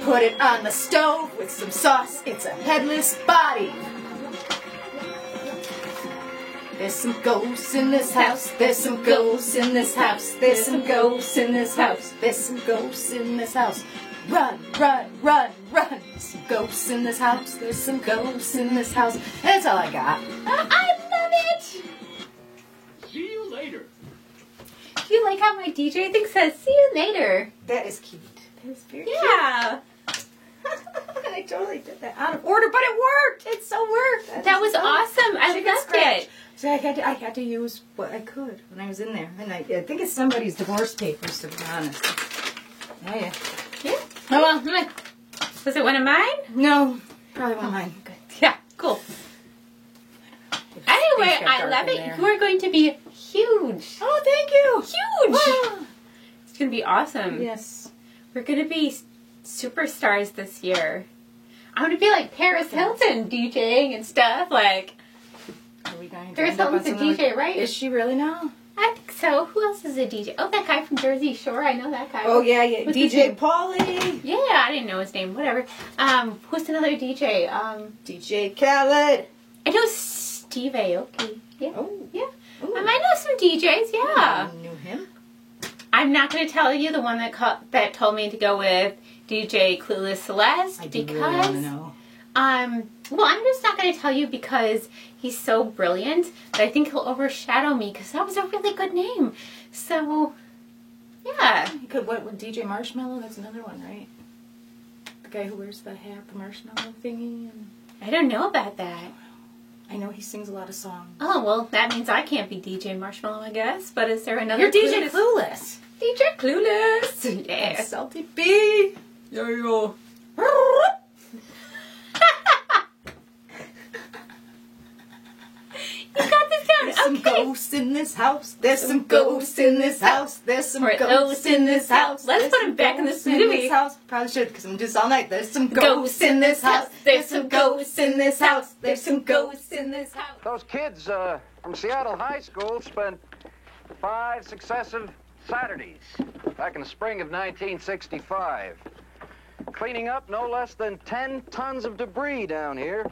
Put it on the stove with some sauce. It's a headless body. There's some ghosts in this house. There's some ghosts in this house. There's some ghosts in this house. There's some ghosts in this house. Run, run, run, run. There's some ghosts in this house. There's some ghosts in this house. That's all I got. I love it. See you later. Do you like how my DJ thing says, see you later? That is cute. That is very cute. Yeah. I totally did that out of order, but it worked. It so worked. That was awesome. I loved it. So I had to use what I could when I was in there. And I think it's somebody's divorce papers, to be honest. Oh, yeah. Yeah. Oh, well, was it one of mine? No. Probably one of mine. Good. Yeah, cool. Anyway, I love it. You are going to be huge. Oh, thank you. Huge. Wow. It's going to be awesome. Yes. We're going to be superstars this year. I'm going to be like Paris Hilton DJing and stuff. Like, are we going to Paris Hilton's a DJ, right? Is she really now? I think so. Who else is a DJ? Oh, that guy from Jersey Shore. I know that guy. Oh, yeah, yeah. What's DJ Pauly. Yeah, I didn't know his name. Whatever. Who's another DJ? DJ Khaled. I know Steve Aoki. Yeah. Oh. Yeah. Ooh. I might know some DJs. Yeah. I knew him. I'm not going to tell you the one that told me to go with DJ Clueless Celeste. I do really want to know. Well, I'm just not going to tell you because he's so brilliant that I think he'll overshadow me because that was a really good name. So, yeah. You could, what with DJ Marshmallow? That's another one, right? The guy who wears the hat, the marshmallow thingy. And I don't know about that. I know he sings a lot of songs. Oh, well, that means I can't be DJ Marshmallow, I guess. But is there another You're DJ Clueless. DJ Clueless. Yeah. Salty B. Yo. You got this down. There's some ghosts in this house. There's some ghosts in this house. There's some ghosts in this house. Let's put him back in this movie. Probably should, because I'm gonna do this all night. There's some ghosts in this house. There's some ghosts in this house. There's some ghosts in this house. Those kids from Seattle High School spent 5 successive Saturdays back in the spring of 1965 cleaning up no less than 10 tons of debris down here,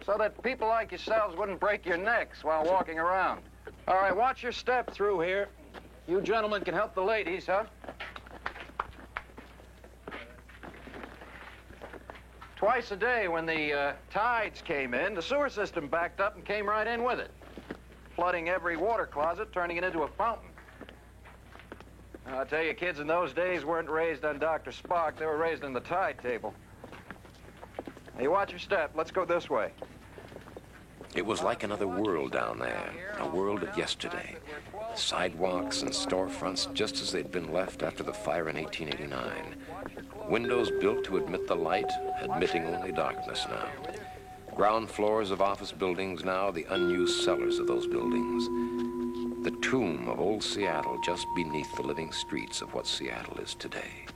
so that people like yourselves wouldn't break your necks while walking around. All right, watch your step through here. You gentlemen can help the ladies, huh? Twice a day when the tides came in, the sewer system backed up and came right in with it, flooding every water closet, turning it into a fountain. I'll tell you, kids in those days weren't raised on Dr. Spock. They were raised on the tide table. Now, you watch your step. Let's go this way. It was like another world down there, a world of yesterday. Sidewalks and storefronts just as they'd been left after the fire in 1889. Windows built to admit the light, admitting only darkness now. Ground floors of office buildings now, the unused cellars of those buildings. The tomb of old Seattle just beneath the living streets of what Seattle is today.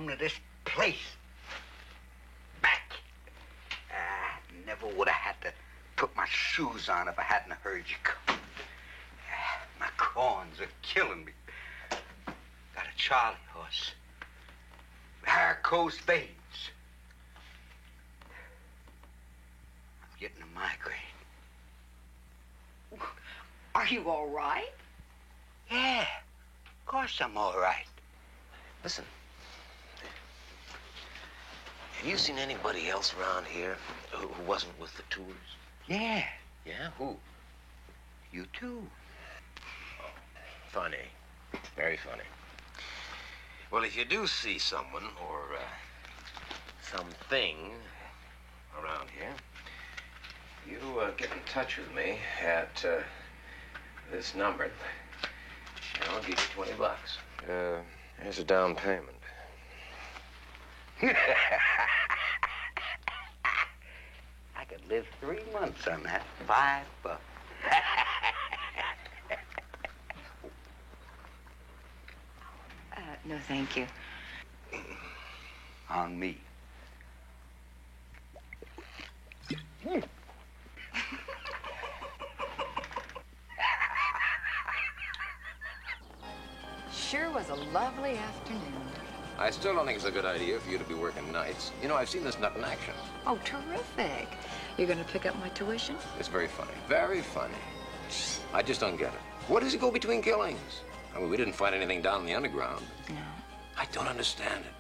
come to this place. Back. Never would have had to put my shoes on if I hadn't heard you come. My corns are killing me. Got a Charlie horse. Varicose veins. I'm getting a migraine. Are you all right? Yeah, of course I'm all right. Listen, have you seen anybody else around here who wasn't with the tours? Yeah. Yeah? Who? You too. Funny. Very funny. Well, if you do see someone or something around here, you get in touch with me at this number. And I'll give you $20. Here's a down payment. I could live 3 months on that. $5. No, thank you. On me. Sure was a lovely afternoon. I still don't think it's a good idea for you to be working nights. You know, I've seen this nut in action. Oh, terrific. You're going to pick up my tuition? It's very funny. Very funny. I just don't get it. What does he go between killings? I mean, we didn't find anything down in the underground. No. I don't understand it.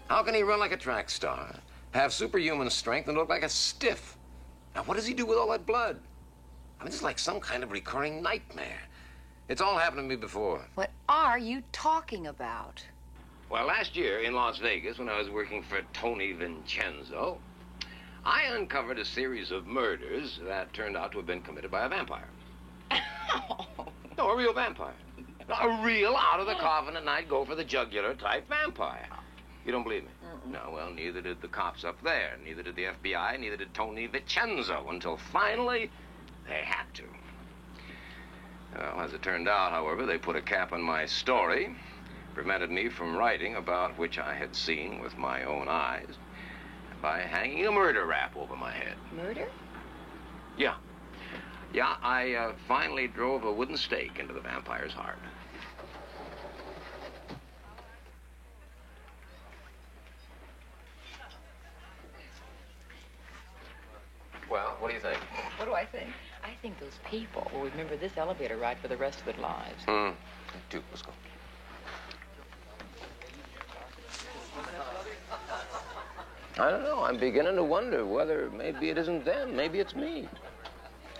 How can he run like a track star, have superhuman strength, and look like a stiff? Now, what does he do with all that blood? I mean, it's like some kind of recurring nightmare. It's all happened to me before. What are you talking about? Well, last year in Las Vegas, when I was working for Tony Vincenzo, I uncovered a series of murders that turned out to have been committed by a vampire. No, a real vampire. A real out-of-the-coffin-at-night, go-for-the-jugular type vampire. You don't believe me? No, well, neither did the cops up there, neither did the FBI, neither did Tony Vincenzo, until finally they had to. Well, as it turned out, however, they put a cap on my story, prevented me from writing about which I had seen with my own eyes, by hanging a murder rap over my head. Murder? Yeah. Yeah, I finally drove a wooden stake into the vampire's heart. Well, what do you think? What do I think? I think those people will remember this elevator ride for the rest of their lives. Duke, let's go. I don't know. I'm beginning to wonder whether maybe it isn't them. Maybe it's me.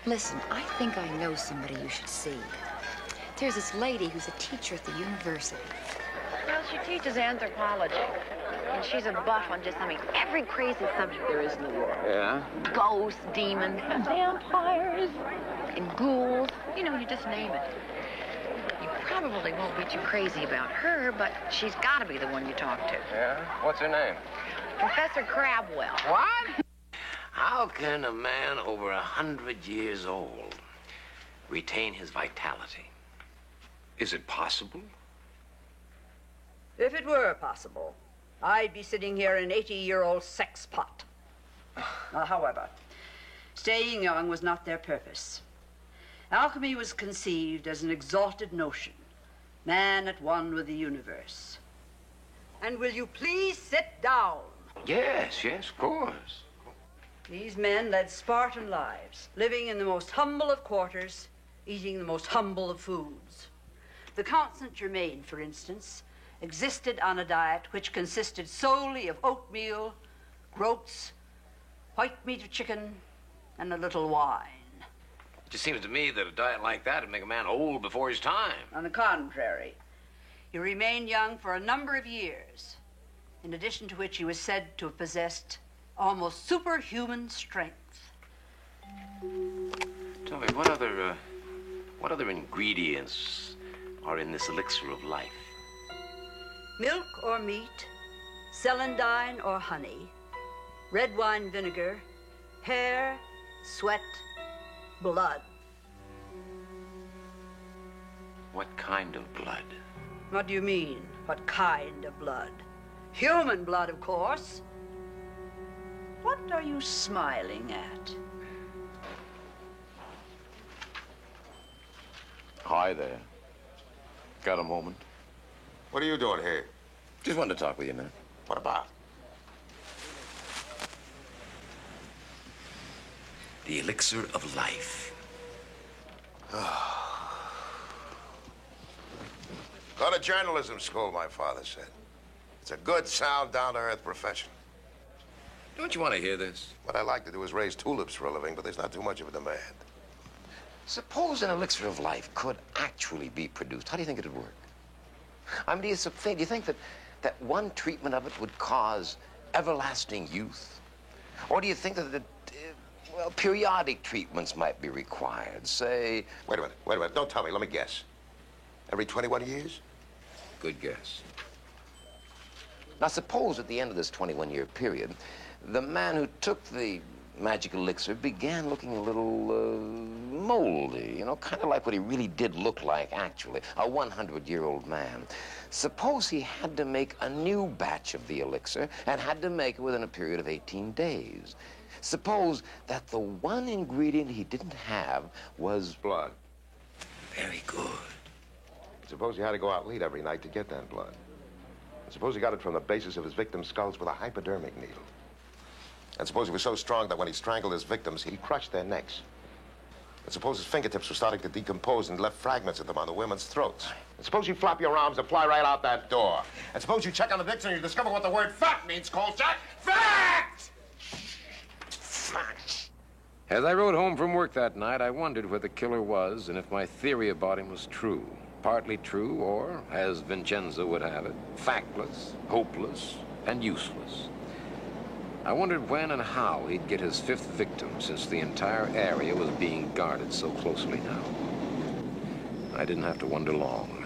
Listen, I think I know somebody you should see. There's this lady who's a teacher at the university. Well, she teaches anthropology. And she's a buff on just, every crazy subject there is in the world. Yeah? Ghosts, demons, vampires, and ghouls. You know, you just name it. You probably won't be too crazy about her, but she's got to be the one you talk to. Yeah? What's her name? Professor Crabwell. What? How can a man over 100 years old retain his vitality? Is it possible? If it were possible, I'd be sitting here an 80-year-old sex pot. However, staying young was not their purpose. Alchemy was conceived as an exalted notion, man at one with the universe. And will you please sit down? Yes, of course. These men led Spartan lives, living in the most humble of quarters, eating the most humble of foods. The Count St. Germain, for instance, existed on a diet which consisted solely of oatmeal, groats, white meat of chicken, and a little wine. It just seems to me that a diet like that would make a man old before his time. On the contrary, he remained young for a number of years, in addition to which he was said to have possessed almost superhuman strength. Tell me, what other ingredients are in this elixir of life? Milk or meat, celandine or honey, red wine vinegar, hair, sweat, blood. What kind of blood? What do you mean, what kind of blood? Human blood, of course. What are you smiling at? Hi there. Got a moment? What are you doing here? Just wanted to talk with you a minute. What about? The elixir of life. Go to journalism school, my father said. It's a good, sound, down-to-earth profession. Don't you want to hear this? What I like to do is raise tulips for a living, but there's not too much of a demand. Suppose an elixir of life could actually be produced. How do you think it'd work? I mean, do you think that one treatment of it would cause everlasting youth? Or do you think that well, periodic treatments might be required, say... Wait a minute. Don't tell me. Let me guess. Every 21 years? Good guess. Now, suppose at the end of this 21-year period, the man who took the magic elixir began looking a little moldy, you know, kind of like what he really did look like, actually, a 100-year-old man. Suppose he had to make a new batch of the elixir and had to make it within a period of 18 days. Suppose that the one ingredient he didn't have was blood. Very good. Suppose he had to go out late every night to get that blood. And suppose he got it from the bases of his victims' skulls with a hypodermic needle. And suppose he was so strong that when he strangled his victims, he crushed their necks. And suppose his fingertips were starting to decompose and left fragments of them on the women's throats. And suppose you flop your arms and fly right out that door. And suppose you check on the dictionary and you discover what the word fact means, Kolchak. Fact! Fact! As I rode home from work that night, I wondered where the killer was and if my theory about him was true. Partly true, or, as Vincenzo would have it, factless, hopeless, and useless. I wondered when and how he'd get his fifth victim, since the entire area was being guarded so closely now. I didn't have to wonder long.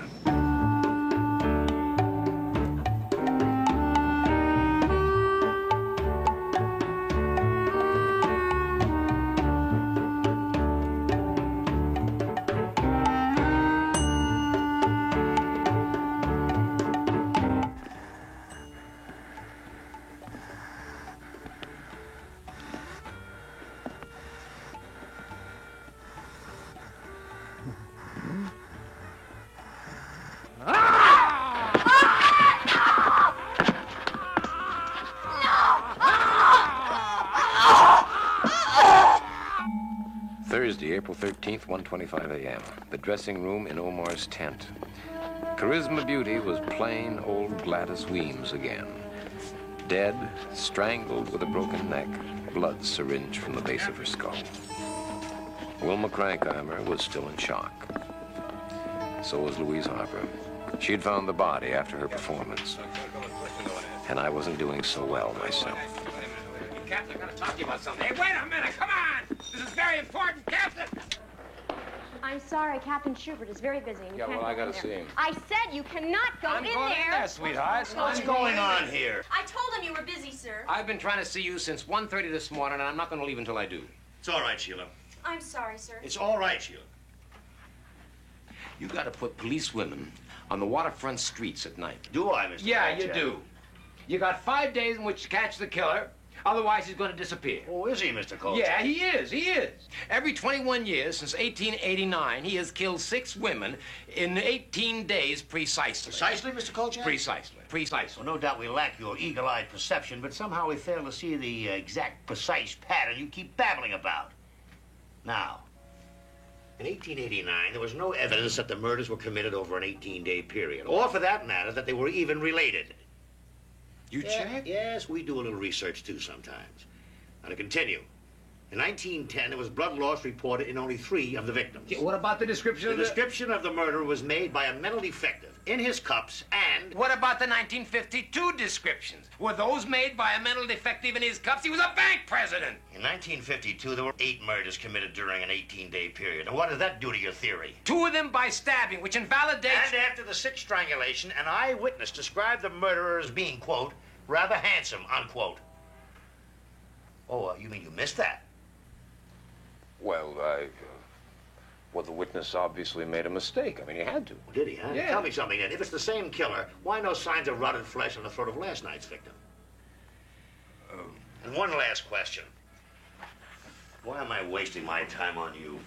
Thursday, April 13th, 1:25 a.m. The dressing room in Omar's tent. Charisma Beauty was plain old Gladys Weems again. Dead, strangled with a broken neck, blood syringed from the base of her skull. Wilma Crankheimer was still in shock. So was Louise Harper. She'd found the body after her performance. And I wasn't doing so well myself. Captain, I'm going to talk to you about something. Hey, wait a minute, come on! This is very important, Captain! I'm sorry, Captain Schubert is very busy. Yeah, well, I gotta see him. I said you cannot go in there. Sweetheart. What's going on here? I told him you were busy, sir. I've been trying to see you since 1:30 this morning, and I'm not going to leave until I do. It's all right, Sheila. I'm sorry, sir. It's all right, Sheila. You got to put police women on the waterfront streets at night. Do I, Mr. Yeah, Kolchak? you do. You got 5 days in which to catch the killer. Otherwise, he's going to disappear. Oh, is he, Mr. Kolchak? Yeah, he is. He is. Every 21 years since 1889, he has killed 6 women in 18 days precisely. Precisely, Mr. Kolchak? Precisely. Well, no doubt we lack your eagle-eyed perception, but somehow we fail to see the exact, precise pattern you keep babbling about. Now, in 1889, there was no evidence that the murders were committed over an 18-day period, or for that matter, that they were even related. You check? Yes, we do a little research, too, sometimes. Now, to continue. In 1910, there was blood loss reported in only 3 of the victims. Yeah, what about the description The description of the murder was made by a mental defective in his cups and... What about the 1952 descriptions? Were those made by a mental defective in his cups? He was a bank president! In 1952, there were 8 murders committed during an 18-day period. And what does that do to your theory? 2 of them by stabbing, which invalidates... And after the 6th strangulation, an eyewitness described the murderer as being, quote, rather handsome, unquote. Oh, you mean you missed that? Well, Well, the witness obviously made a mistake. I mean, he had to. Did he, huh? Yeah. Tell me something, then. If it's the same killer, why no signs of rotted flesh on the throat of last night's victim? And one last question. Why am I wasting my time on you?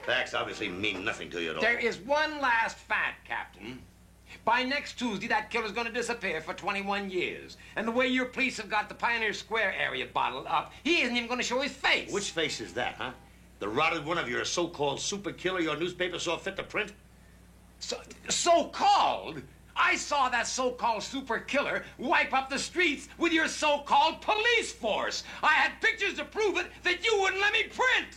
Facts obviously mean nothing to you at all. There is one last fact, Captain. By next Tuesday, that killer's gonna disappear for 21 years. And the way your police have got the Pioneer Square area bottled up, he isn't even gonna show his face. Which face is that, huh? The rotted one of your so-called super killer your newspaper saw fit to print? So-called? I saw that so-called super killer wipe up the streets with your so-called police force. I had pictures to prove it that you wouldn't let me print.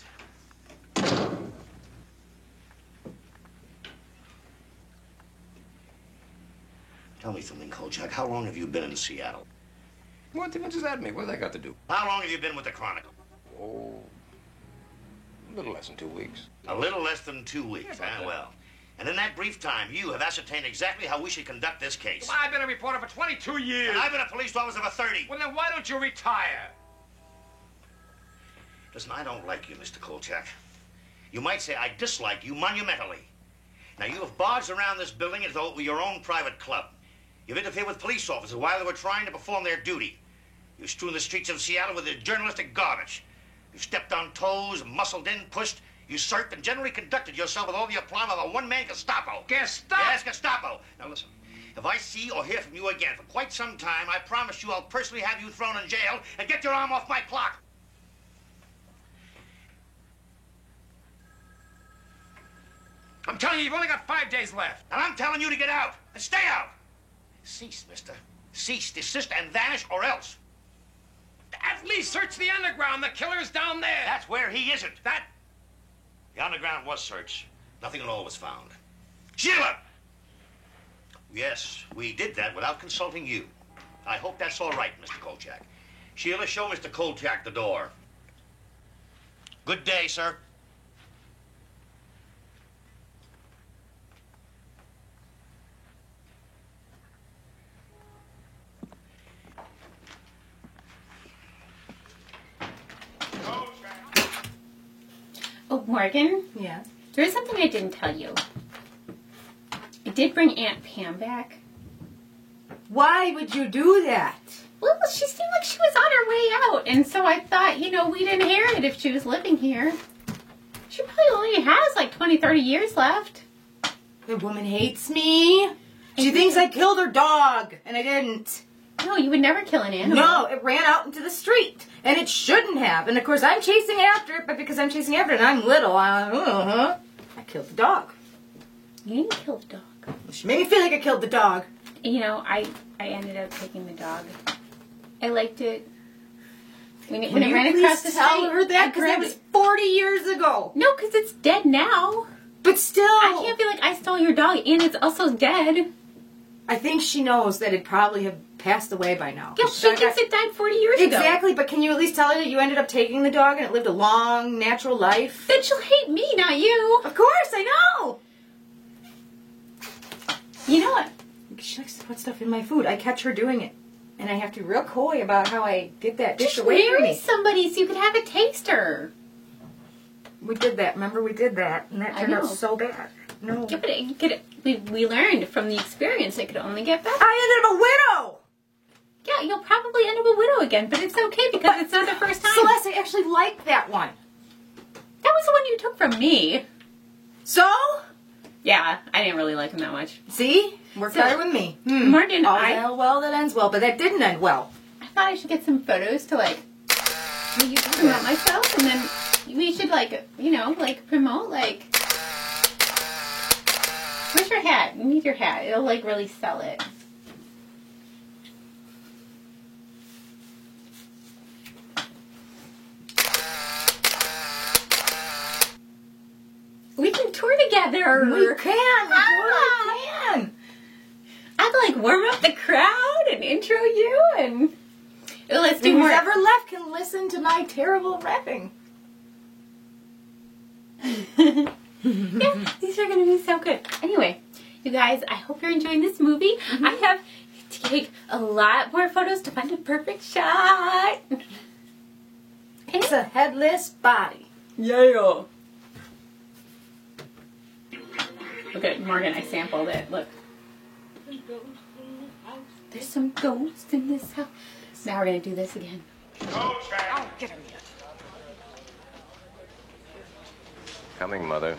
Tell me something, Kolchak. How long have you been in Seattle? What difference does that make? What has that got to do? How long have you been with the Chronicle? Oh, a little less than 2 weeks. A little less than 2 weeks, huh? Well. And in that brief time, you have ascertained exactly how we should conduct this case. Well, I've been a reporter for 22 years. And I've been a police officer for 30. Well, then why don't you retire? Listen, I don't like you, Mr. Kolchak. You might say I dislike you monumentally. Now, you have barged around this building as though it were your own private club. You've interfered with police officers while they were trying to perform their duty. You've strewn the streets of Seattle with your journalistic garbage. You've stepped on toes, muscled in, pushed, usurped, and generally conducted yourself with all the aplomb of a one-man Gestapo. Gestapo? Yes, Gestapo. Now, listen. If I see or hear from you again for quite some time, I promise you I'll personally have you thrown in jail and get your arm off my clock. I'm telling you, you've only got 5 days left. And I'm telling you to get out. And stay out. Cease, mister. Cease, desist, and vanish, or else. At least search the underground. The killer's down there. That's where he isn't. The underground was searched. Nothing at all was found. Sheila! Yes, we did that without consulting you. I hope that's all right, Mr. Kolchak. Sheila, show Mr. Kolchak the door. Good day, sir. Oh, Morgan? Yeah? There is something I didn't tell you. I did bring Aunt Pam back. Why would you do that? Well, she seemed like she was on her way out, and so I thought, we'd inherit if she was living here. She probably only has like 20, 30 years left. The woman hates me. She thinks I killed her dog, and I didn't. No, you would never kill an animal. No, it ran out into the street, and it shouldn't have. And of course, I'm chasing after it, but because I'm chasing after it and I'm little, I killed the dog. You didn't kill the dog. Well, she made me feel like I killed the dog. I ended up taking the dog. I liked it. When Can it you ran please across the tell street, her that? Because that was 40 years ago. No, because it's dead now. But still. I can't be like, I stole your dog, and it's also dead. I think she knows that it probably have passed away by now. Yeah, she thinks it died 40 years ago. Exactly, but can you at least tell her that you ended up taking the dog and it lived a long, natural life? Then she'll hate me, not you. Of course, I know. You know what? She likes to put stuff in my food. I catch her doing it. And I have to be real coy about how I get that dish away from me. Just marry somebody so you can have a taster. We did that. Remember, we did that. And that turned out so bad. No. Yeah, but we learned from the experience it could only get better. I ended up a widow! Yeah, you'll probably end up a widow again, but it's okay because it's not the first time. Celeste, I actually liked that one. That was the one you took from me. So? Yeah, I didn't really like him that much. See? Worked better with me. Martin, all well that ends well, but that didn't end well. I thought I should get some photos to promote myself, and then we should promote where's your hat? You need your hat. It'll really sell it. We can tour together. We can. We can. I'd warm up the crowd and intro you, and let's do more. Whoever left can listen to my terrible rapping. Yeah, these are going to be so good. Anyway, you guys, I hope you're enjoying this movie. I have to take a lot more photos to find a perfect shot. It's a headless body. Yeah. Look at Morgan, I sampled it. Look. There's some ghosts in this house. Now we're going to do this again. Oh, get him here. Coming, Mother.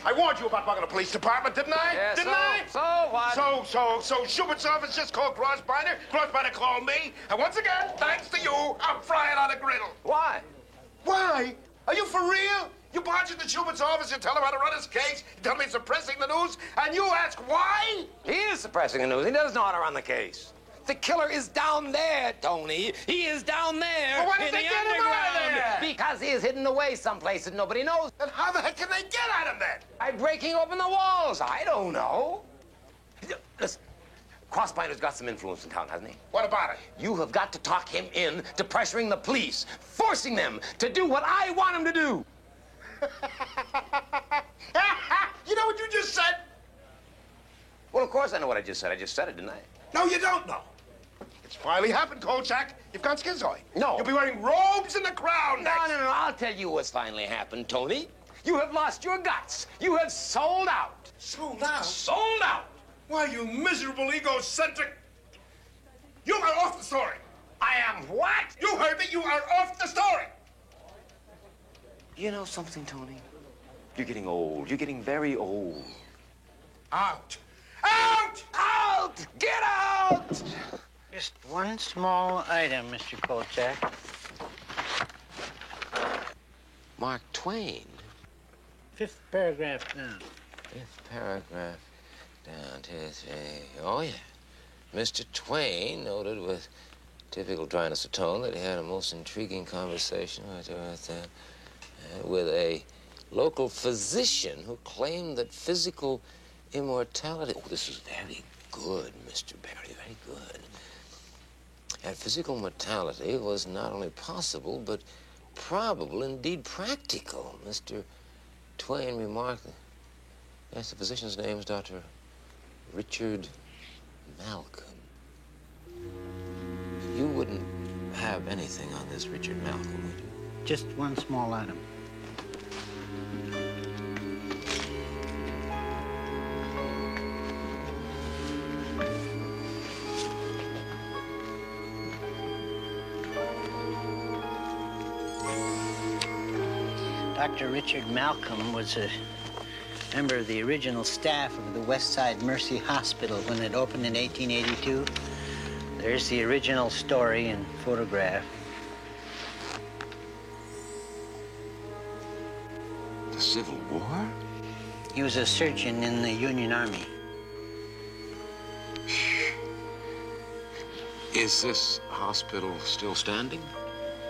I warned you about bugging the police department, didn't I? Yeah, didn't I? So what? So Schubert's office just called Grossbeiner. Grossbeiner called me. And once again, thanks to you, I'm frying on a griddle. Why? Why? Are you for real? You barge into Schubert's office, you tell him how to run his case, you tell him he's suppressing the news, and you ask why? He is suppressing the news. He doesn't know how to run the case. The killer is down there, Tony. He is down there. Well, why did in they the get him out of underground. there? Because he is hidden away someplace that nobody knows. Then how the heck can they get at him then? By breaking open the walls. I don't know. Listen, Grossbeiner's got some influence in town, hasn't he? What about it? You have got to talk him in to pressuring the police, forcing them to do what I want him to do. You know what you just said? Well, of course I know what I just said. I just said it, didn't I? No, you don't know. It's finally happened, Kolchak. You've gone schizoid. No. You'll be wearing robes in the crowd next. No. I'll tell you what's finally happened, Tony. You have lost your guts. You have sold out. Sold out? Sold out. Why, you miserable, egocentric... You are off the story. I am what? You heard me. You are off the story. You know something, Tony? You're getting old. You're getting very old. Out. Out! Out! Get out! Just one small item, Mr. Kolchak. Mark Twain. 5th paragraph down. 5th paragraph down to 3. Oh, yeah. Mr. Twain noted with typical dryness of tone that he had a most intriguing conversation with a local physician who claimed that physical immortality... Oh, this is very good, Mr. Barry, very good. And physical mortality was not only possible, but probable, indeed practical. Mr. Twain remarked that, yes, the physician's name is Dr. Richard Malcolm. You wouldn't have anything on this Richard Malcolm, would you? Just one small item. Dr. Richard Malcolm was a member of the original staff of the West Side Mercy Hospital when it opened in 1882. There's the original story and photograph. The Civil War? He was a surgeon in the Union Army. Is this hospital still standing?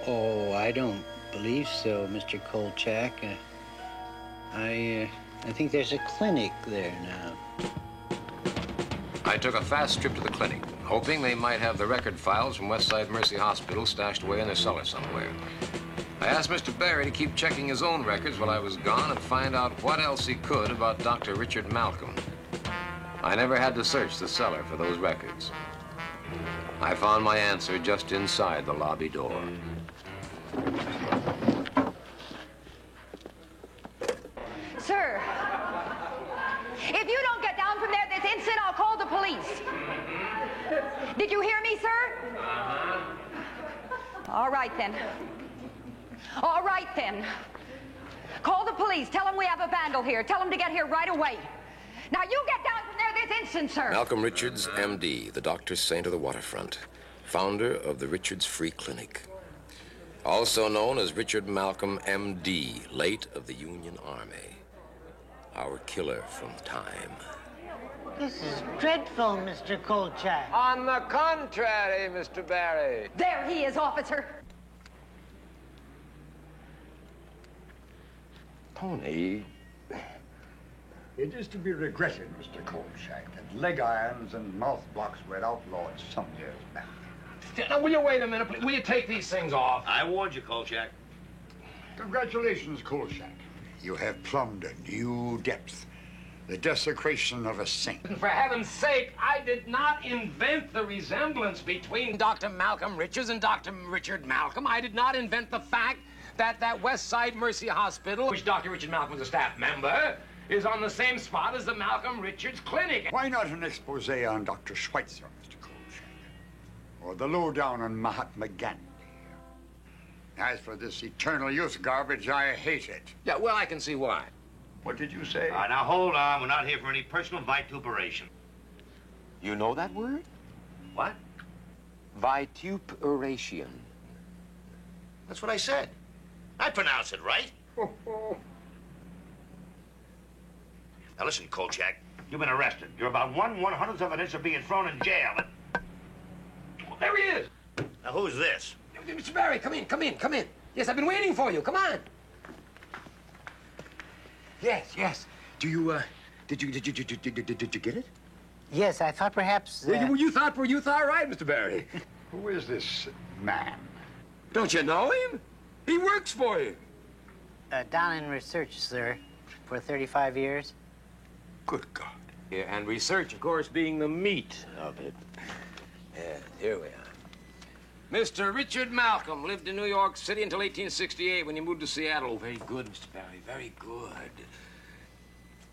Oh, I don't believe so, Mr. Kolchak. I think there's a clinic there now. I took a fast trip to the clinic, hoping they might have the record files from Westside Mercy Hospital stashed away in their cellar somewhere. I asked Mr. Barry to keep checking his own records while I was gone and find out what else he could about Dr. Richard Malcolm. I never had to search the cellar for those records. I found my answer just inside the lobby door. Sir, if you don't get down from there this instant, I'll call the police. Did you hear me, sir? All right, then. All right, then. Call the police. Tell them we have a vandal here. Tell them to get here right away. Now, you get down from there this instant, sir. Malcolm Richards, M.D., the doctor's saint of the waterfront, founder of the Richards Free Clinic. Also known as Richard Malcolm, M.D., late of the Union Army. Our killer from time. This is dreadful, Mr. Kolchak. On the contrary, Mr. Barry. There he is, officer. Tony. It is to be regretted, Mr. Kolchak, that leg irons and mouth blocks were outlawed some years back. Now, will you wait a minute, please? Will you take these things off? I warned you, Kolchak. Congratulations, Kolchak. You have plumbed a new depth. The desecration of a saint. For heaven's sake, I did not invent the resemblance between Dr. Malcolm Richards and Dr. Richard Malcolm. I did not invent the fact that that West Side Mercy Hospital, which Dr. Richard Malcolm was a staff member, is on the same spot as the Malcolm Richards Clinic. Why not an expose on Dr. Schweitzer, Mr. Kolchak? Or the lowdown on Mahatma Gandhi? As for this eternal youth garbage, I hate it. Yeah, well, I can see why. What did you say? Now, hold on. We're not here for any personal vituperation. You know that word? What? Vituperation. That's what I said. I pronounce it right. Now, listen, Kolchak. You've been arrested. You're about 1/100th of an inch of being thrown in jail. Well, there he is. Now, who's this? Mr. Barry, come in, come in, come in. Yes, I've been waiting for you. Come on. Yes, yes. Do you, did you get it? Yes, I thought perhaps... You thought right, Mr. Barry. Who is this man? Don't you know him? He works for you. Down in research, sir, for 35 years. Good God. Yeah, and research, of course, being the meat of it. Yeah, here we are. Mr. Richard Malcolm lived in New York City until 1868 when he moved to Seattle. Oh, very good, Mr. Barry, very good.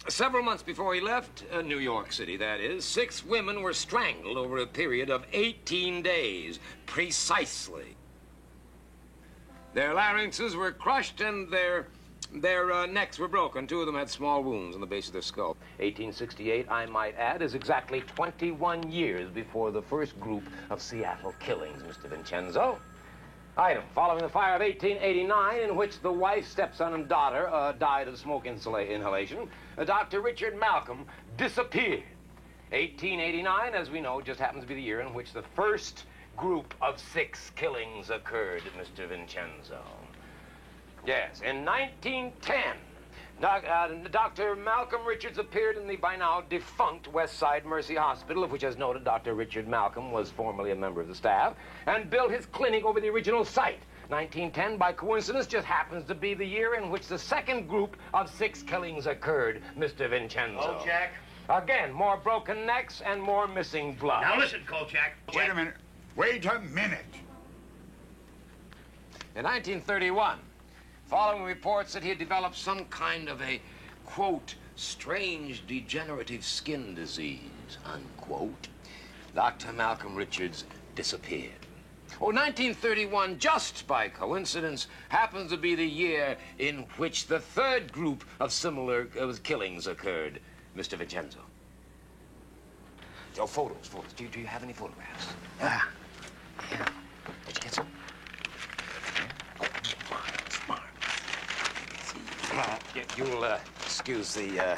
Several months before he left New York City, that is, 6 women were strangled over a period of 18 days, precisely. Their larynxes were crushed and their necks were broken. 2 of them had small wounds on the base of their skull. 1868, I might add, is exactly 21 years before the first group of Seattle killings, Mr. Vincenzo. Item, following the fire of 1889, in which the wife, stepson, and daughter died of smoke inhalation, Dr. Richard Malcolm disappeared. 1889, as we know, just happens to be the year in which the first group of 6 killings occurred, Mr. Vincenzo. Yes, in 1910, Dr. Malcolm Richards appeared in the by now defunct West Side Mercy Hospital, of which, as noted, Dr. Richard Malcolm was formerly a member of the staff, and built his clinic over the original site. 1910, by coincidence, just happens to be the year in which the second group of 6 killings occurred, Mr. Vincenzo. Kolchak. Again, more broken necks and more missing blood. Now listen, Kolchak. Wait a minute. Wait a minute. In 1931, following reports that he had developed some kind of a, quote, strange degenerative skin disease, unquote, Dr. Malcolm Richards disappeared. Oh, 1931, just by coincidence, happens to be the year in which the third group of similar killings occurred, Mr. Vincenzo. Oh, photos. Do you have any photographs? Yeah. Did you get some? You'll excuse the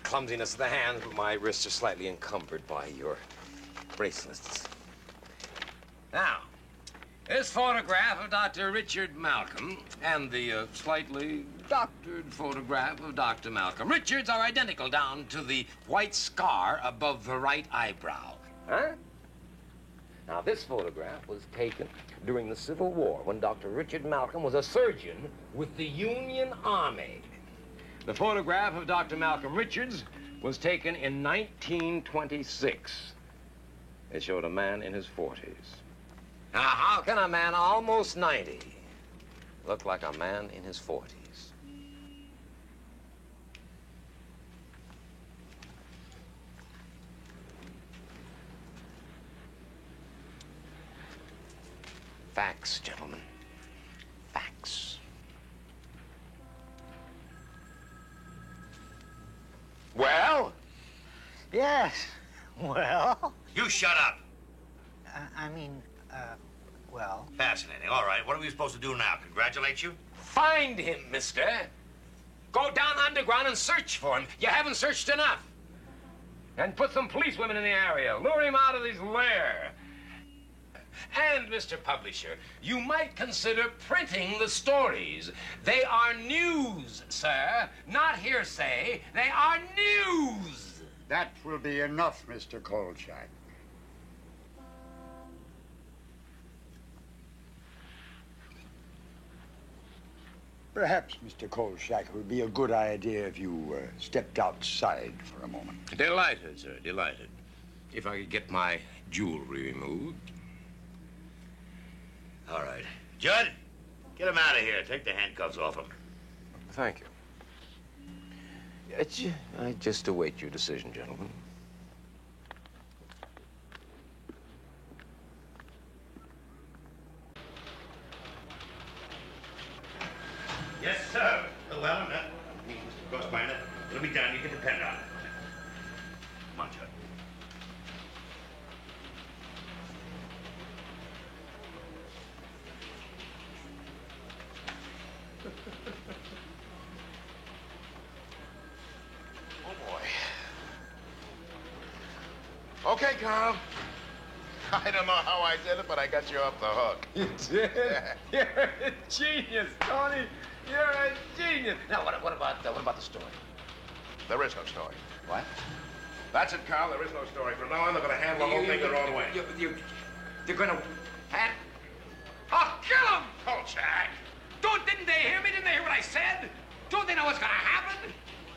clumsiness of the hands, but my wrists are slightly encumbered by your bracelets. Now, this photograph of Dr. Richard Malcolm and the slightly doctored photograph of Dr. Malcolm Richards are identical down to the white scar above the right eyebrow. Huh? Now, this photograph was taken during the Civil War when Dr. Richard Malcolm was a surgeon with the Union Army. The photograph of Dr. Malcolm Richards was taken in 1926. It showed a man in his 40s. Now, how can a man almost 90 look like a man in his 40s? Facts, gentlemen. Facts. Well? Yes. Well? You shut up. Well... Fascinating. All right, what are we supposed to do now? Congratulate you? Find him, mister. Go down underground and search for him. You haven't searched enough. And put some policewomen in the area. Lure him out of his lair. And, Mr. Publisher, you might consider printing the stories. They are news, sir. Not hearsay. They are news. That will be enough, Mr. Kolchak. Perhaps, Mr. Kolchak, it would be a good idea if you stepped outside for a moment. Delighted, sir, delighted. If I could get my jewelry removed. All right. Judd, get him out of here. Take the handcuffs off him. Thank you. I just await your decision, gentlemen. Yes, sir. Well, Mr. Grossminer, it'll be done. You can depend on it. Come on, Judd. Okay, Carl. I don't know how I did it, but I got you off the hook. You did? You're a genius, Tony. You're a genius. Now, what about the story? There is no story. What? That's it, Carl. There is no story. From now on, they're going to handle the whole thing their own way. They're going to... I'll kill him! Kolchak! Didn't they hear me? Didn't they hear what I said? Don't they know what's going to happen?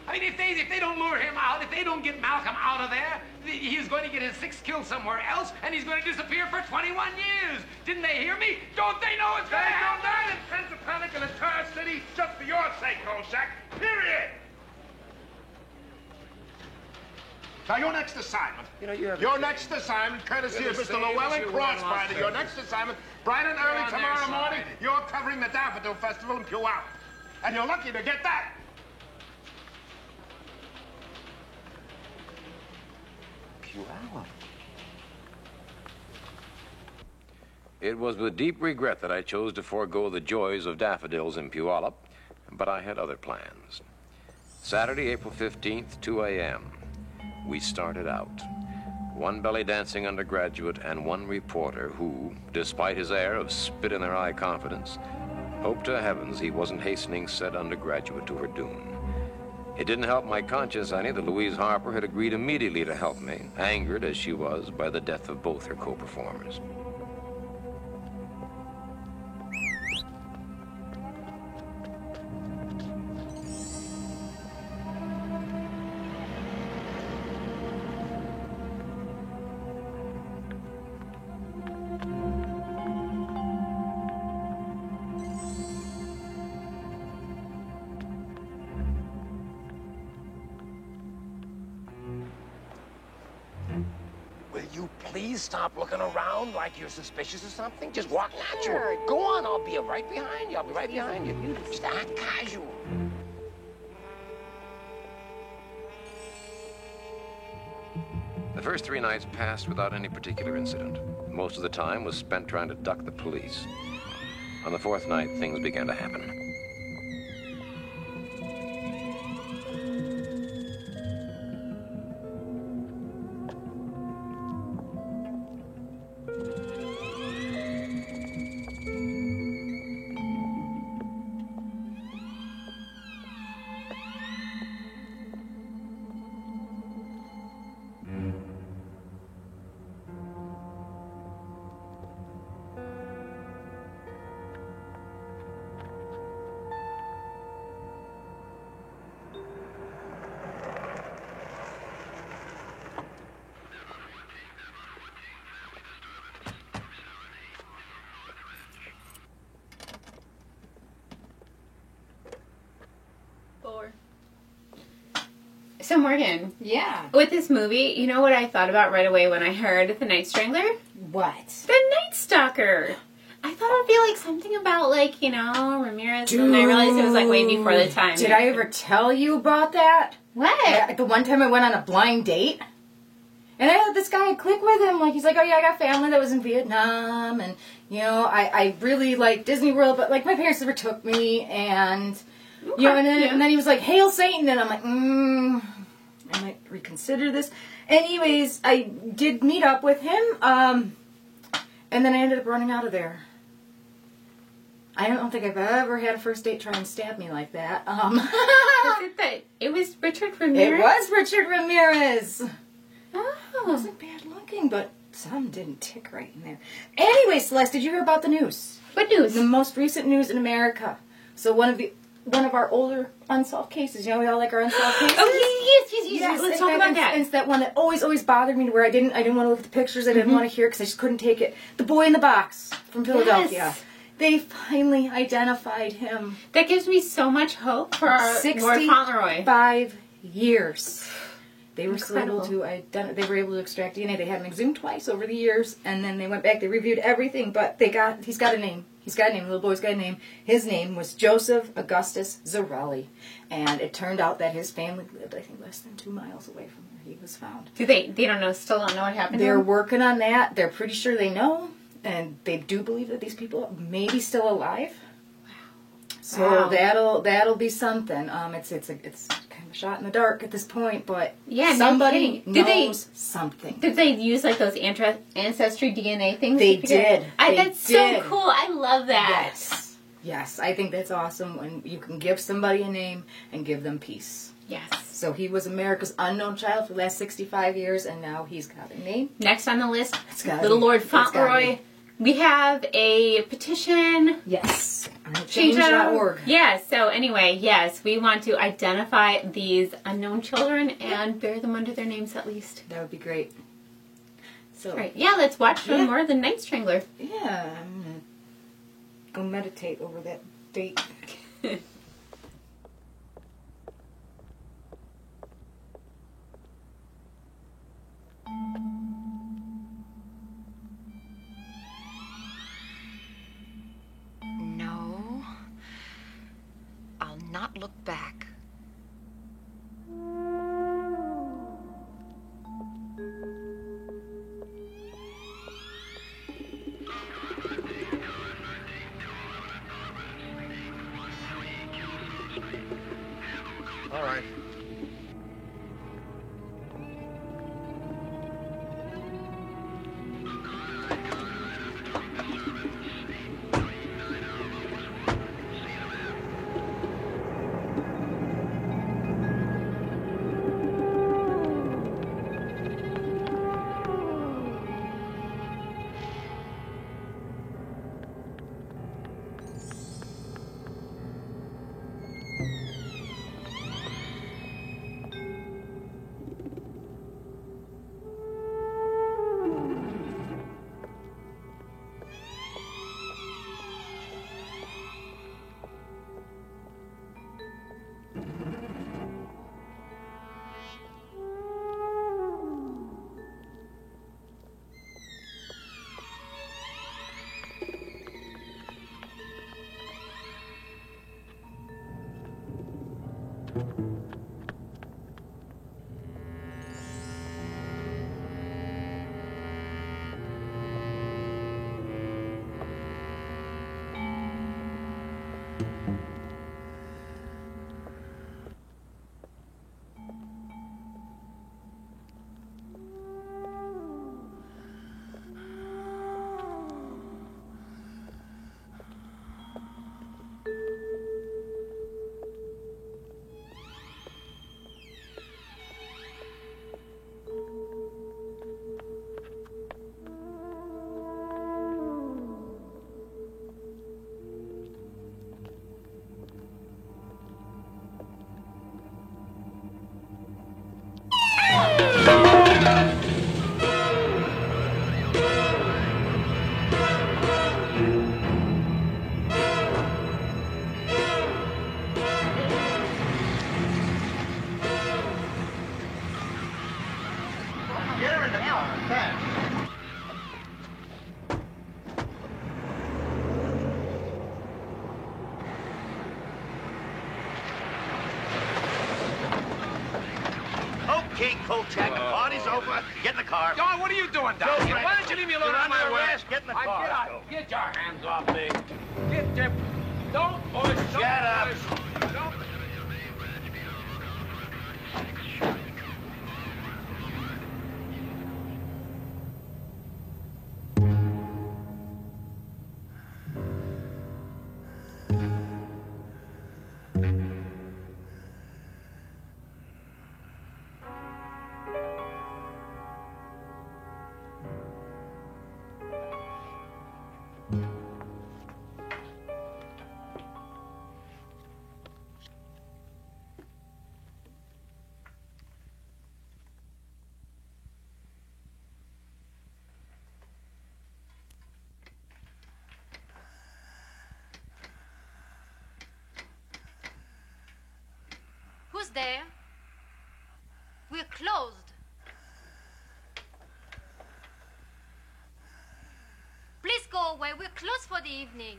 I mean, if they don't lure him out, if they don't get Malcolm out of there, he's going to get his 6th kill somewhere else, and he's going to disappear for 21 years. Didn't they hear me? Don't they know what's going to happen? They intend to panic an entire city just for your sake, Kolchak. Period. Now, your next assignment. Your next assignment, courtesy of Mr. Llewellyn Crossbinder. Your next assignment, bright and early tomorrow morning, you're covering the Daffodil Festival in Puyallup. And you're lucky to get that. It was with deep regret that I chose to forego the joys of daffodils in Puyallup, but I had other plans. Saturday, April 15th, 2 a.m. We started out. One belly dancing undergraduate and one reporter who, despite his air of spit-in-their-eye confidence, hoped to heavens he wasn't hastening said undergraduate to her doom. It didn't help my conscience any that Louise Harper had agreed immediately to help me, angered as she was by the death of both her co-performers. Please stop looking around like you're suspicious of something. Just walk natural. Go on, I'll be right behind you. I'll be right behind you. Just act casual. The first 3 nights passed without any particular incident. Most of the time was spent trying to duck the police. On the 4th night, things began to happen. So Morgan. Yeah. With this movie, you know what I thought about right away when I heard The Night Strangler? What? The Night Stalker. I thought it would be like something about like, you know, Ramirez. Dude, and I realized it was like way before the time. Did I ever tell you about that? What? Yeah, the one time I went on a blind date. And I had this guy click with him. Like, he's like, oh yeah, I got family that was in Vietnam. And, you know, I really like Disney World. But like my parents never took me. And, you know, and then he was like, Hail Satan. And I'm like, I might reconsider this. Anyways, I did meet up with him. And then I ended up running out of there. I don't think I've ever had a first date try and stab me like that. It was Richard Ramirez? It was Richard Ramirez. Oh. It wasn't bad looking, but some didn't tick right in there. Anyway, Celeste, did you hear about the news? What news? The most recent news in America. So one of the one of our older unsolved cases. You know, we all like our unsolved cases. Oh, yes. Let's talk about that. It's that one that always bothered me, where I didn't want to look at the pictures. I didn't want to hear it because I just couldn't take it. The boy in the box from Philadelphia. Yes. They finally identified him. That gives me so much hope for our Lord Fauntleroy. 5 years. They were Incredible. able to they were able to extract DNA. They had him exhumed twice over the years, and then they went back. They reviewed everything, but he's got a name. He's got a name. The little boy's got a name. His name was Joseph Augustus Zarelli, and it turned out that his family lived, I think, less than 2 miles away from where he was found. They don't know, still don't know what happened to They're him? working on that. They're pretty sure they know, and they do believe that these people may be still alive. So that'll be something. It's kind of a shot in the dark at this point, but somebody knows something. Did they use like those ancestry DNA things? They did. That's so cool. I love that. Yes, I think that's awesome when you can give somebody a name and give them peace. Yes. So he was America's unknown child for the last 65 years, and now he's got a name. Next on the list, gotta Little be. Lord It's gotta Fauntleroy. We have a petition. Yes. Change.org. Yes. So anyway, yes, we want to identify these unknown children and bear them under their names at least. That would be great. So right. Yeah, let's watch some more of The Night Strangler. Yeah, I'm gonna go meditate over that date. No. I'll not look back. All right. Get her in the car, fast. Okay, Kolchak, the party's over. Get in the car. Don, what are you doing down here? Why don't you leave me alone? You're I'm under my arrest. Get in the car. Get out. Get your hands off me. Get your... Don't push. Don't Shut up. push. Don't... there? We're closed. Please go away. We're closed for the evening.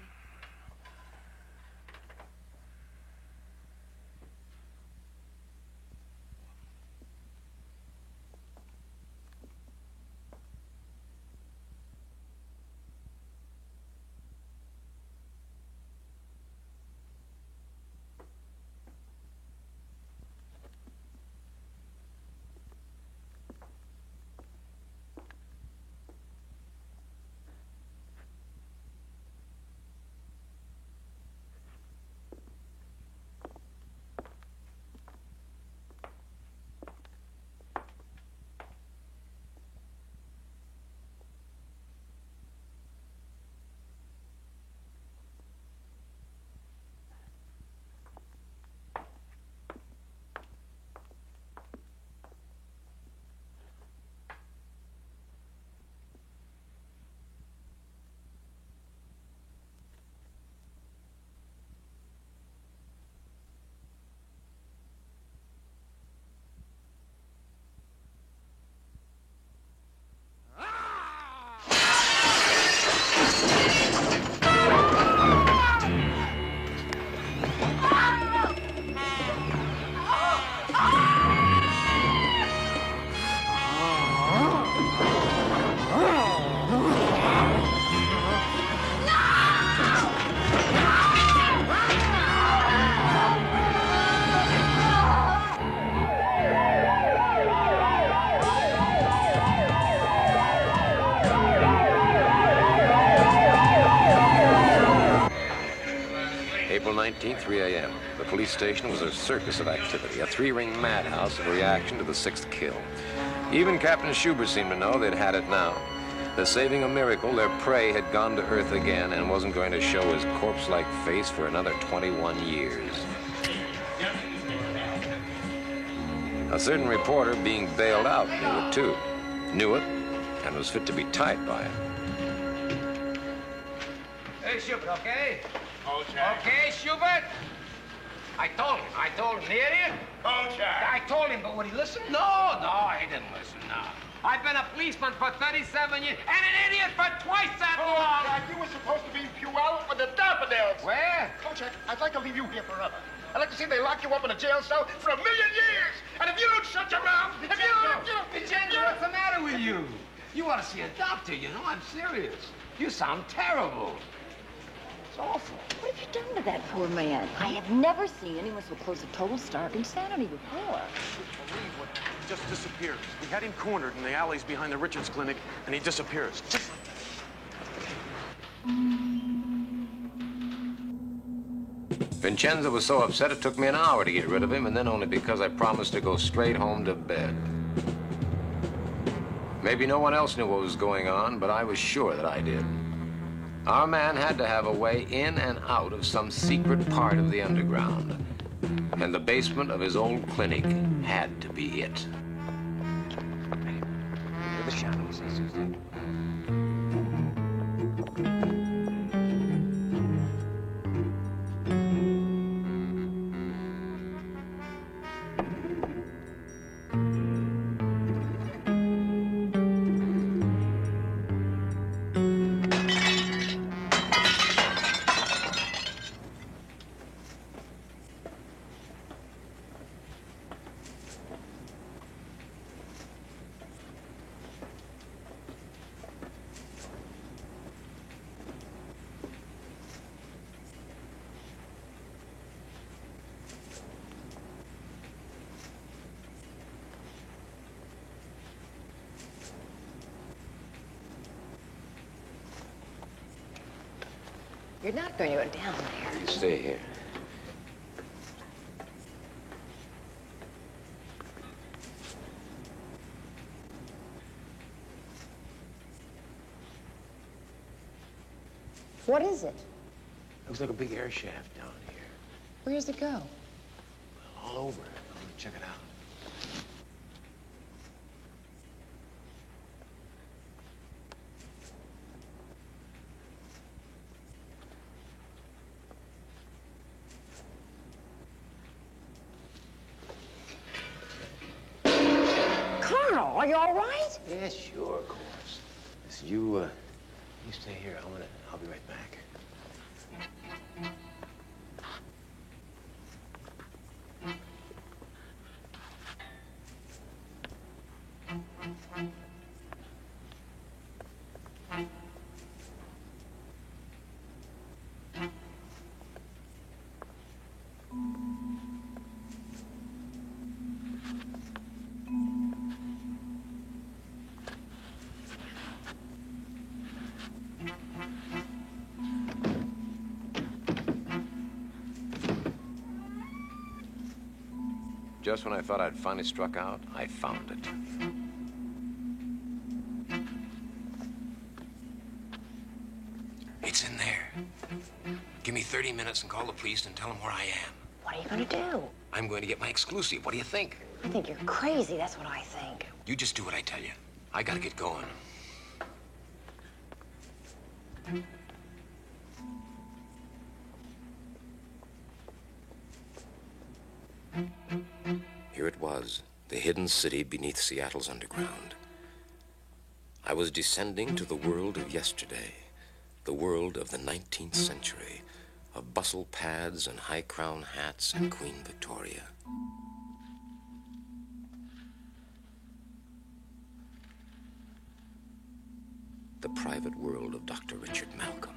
April 19th, 3 a.m. The police station was a circus of activity, a three-ring madhouse of reaction to the sixth kill. Even Captain Schubert seemed to know they'd had it now. That saving a miracle, their prey had gone to earth again and wasn't going to show his corpse-like face for another 21 years. A certain reporter being bailed out knew it, too. Knew it and was fit to be tied by it. Hey, Schubert, okay? Okay, Schubert? I told him, the idiot? I told him, but would he listen? No, he didn't listen, no. I've been a policeman for 37 years and an idiot for twice that long. Jack, you were supposed to be in Puyallup with the Daffodils. Where? Jack, I'd like to leave you here forever. I'd like to see they lock you up in a jail cell for 1,000,000 years. And if you don't shut your mouth, Vincenzo, what's the matter with you? You ought to see a doctor, you know. I'm serious. You sound terrible. It's awful. What have you done to that poor man? I have never seen anyone so close to total stark insanity before. Believe what just disappears. We had him cornered in the alleys behind the Richards Clinic, and he disappears. Just... Vincenzo was so upset it took me an hour to get rid of him, and then only because I promised to go straight home to bed. Maybe no one else knew what was going on, but I was sure that I did. Our man had to have a way in and out of some secret part of the underground, and the basement of his old clinic had to be it. The shadows. You're not going to go down there. You stay here. What is it? Looks like a big air shaft down here. Where does it go? All over. Check it out. Are you all right? Yeah, sure, of course. Listen, you stay here. I'll be right back. Just when I thought I'd finally struck out, I found it. It's in there. Give me 30 minutes and call the police and tell them where I am. What are you going to do? I'm going to get my exclusive. What do you think? I think you're crazy. That's what I think. You just do what I tell you. I gotta get going. Here it was, the hidden city beneath Seattle's underground. I was descending to the world of yesterday, the world of the 19th century, of bustle pads and high crown hats and Queen Victoria. The private world of Dr. Richard Malcolm.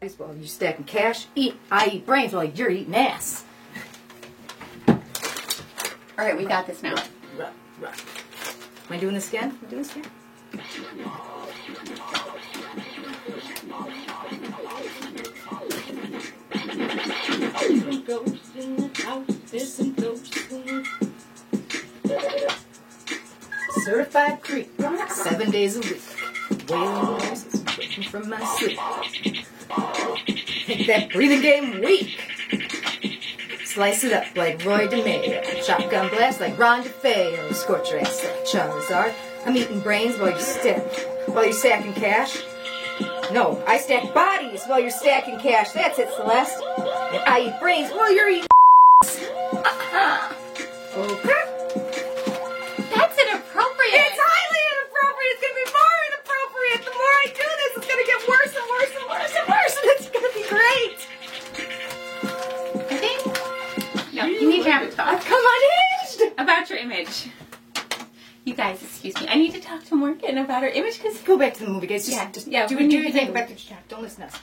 While you're stacking cash, I eat brains while you're eating ass. All right, we got this now. Right. Am I doing this again? Am I doing this again? Certified creep, 7 days a week. Wailing voices waiting from my sleep. Make that breathing game weak. Slice it up like Roy DeMeo. Shotgun blast like Ron DeFeo. Scorch your ass like Charizard. I'm eating brains while you're stacking cash. No, I stack bodies while you're stacking cash. That's it, Celeste. And I eat brains while you're eating Okay. That's inappropriate. It's highly inappropriate. It's going to be more inappropriate. The more I do this, it's going to get worse and worse and worse and worse, and it's going to be great. I think... No, you need to have a talk. I've come unhinged. About your image. You guys, excuse me. I need to talk to Morgan about her image because... Go back to the movie, guys. Just do your thing. Go back to your chat. Don't listen to us.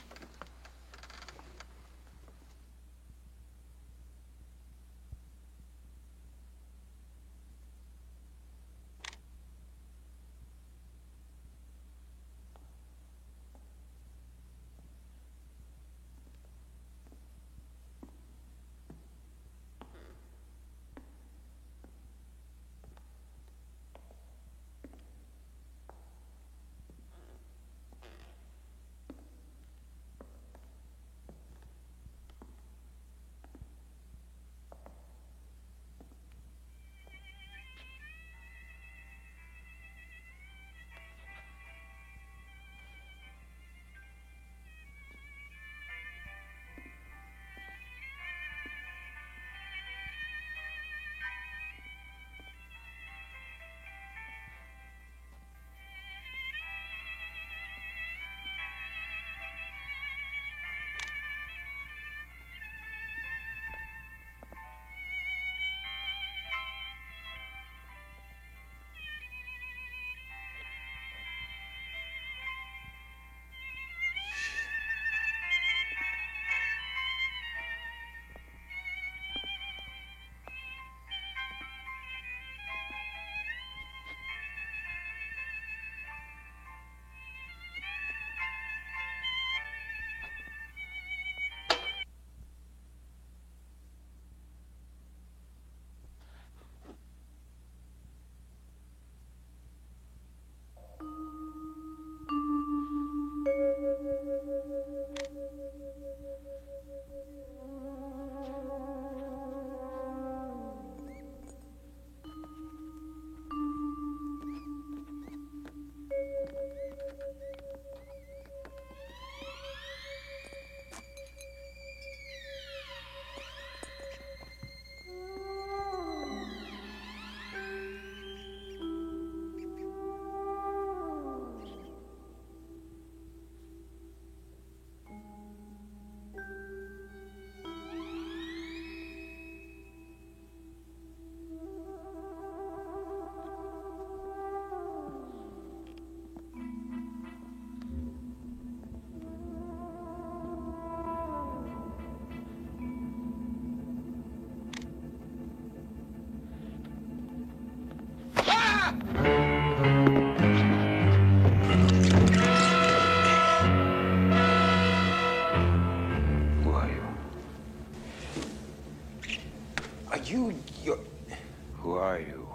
Who are you?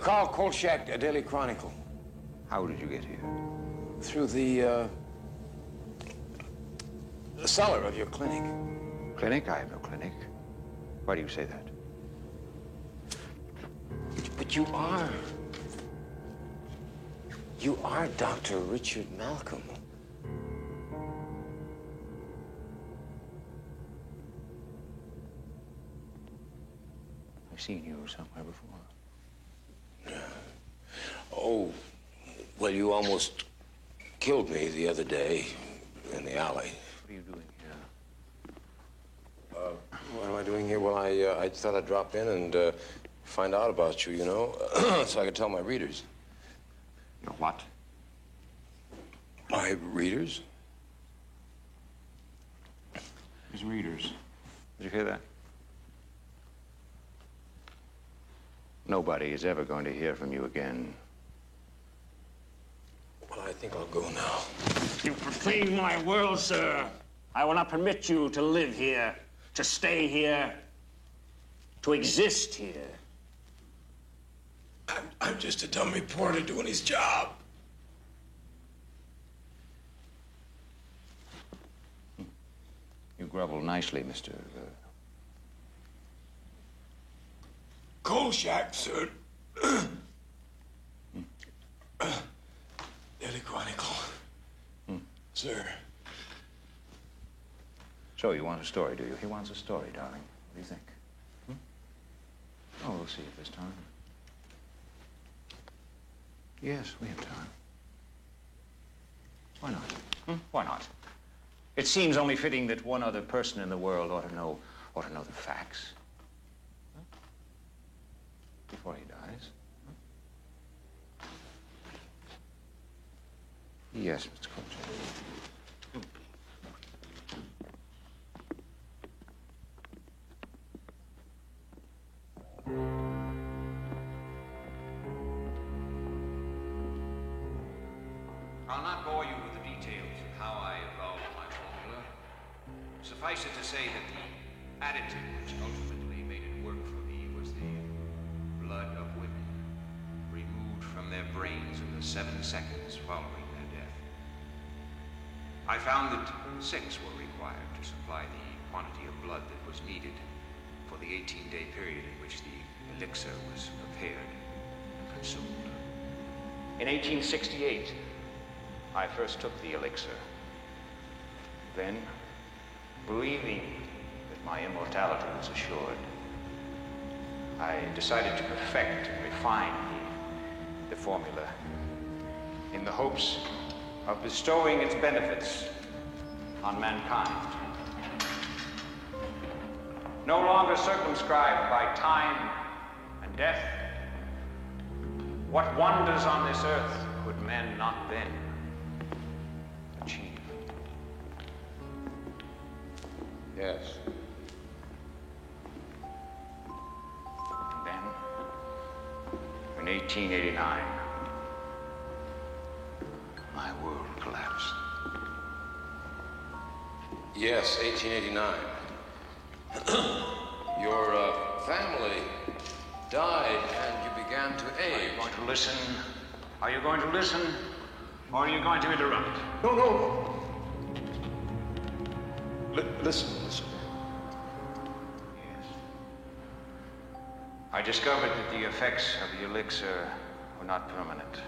Carl Kolchak, Daily Chronicle. How did you get here? Through the cellar of your clinic. Clinic? I have no clinic. Why do you say that? But you are. You are Dr. Richard Malcolm. I've seen you somewhere before. Oh, well, you almost killed me the other day in the alley. What are you doing here? What am I doing here? Well, I thought I'd drop in and find out about you, you know, so I could tell my readers. Your what? My readers? his readers. Did you hear that? Nobody is ever going to hear from you again. Well, I think I'll go now. You profane my world, sir. I will not permit you to live here, to stay here, to exist here. I'm just a dumb reporter doing his job. You grovel nicely, Mr. Kolchak, sir. Daily Chronicle. Sir. So you want a story, do you? He wants a story, darling. What do you think? Oh, we'll see if there's time. Yes, we have time. Why not? Why not? It seems only fitting that one other person in the world ought to know the facts. Before he dies. Yes, Mr. Kolchak. I'll not bore you with the details of how I evolved my formula. Suffice it to say that the additive which ultimately made it work for me was the blood of women, removed from their brains in the 7 seconds following their death. I found that 6 were required to supply the quantity of blood that was needed for the 18-day period in which the elixir was prepared and consumed. In 1868, I first took the elixir. Then, believing that my immortality was assured, I decided to perfect and refine the formula in the hopes of bestowing its benefits on mankind. No longer circumscribed by time and death, what wonders on this earth could men not then achieve? Yes. And then, in 1889, my world collapsed. Yes, 1889. Your family died and you began to age. Are you going to listen? Are you going to listen? Or are you going to interrupt? No. Listen. I discovered that the effects of the elixir were not permanent.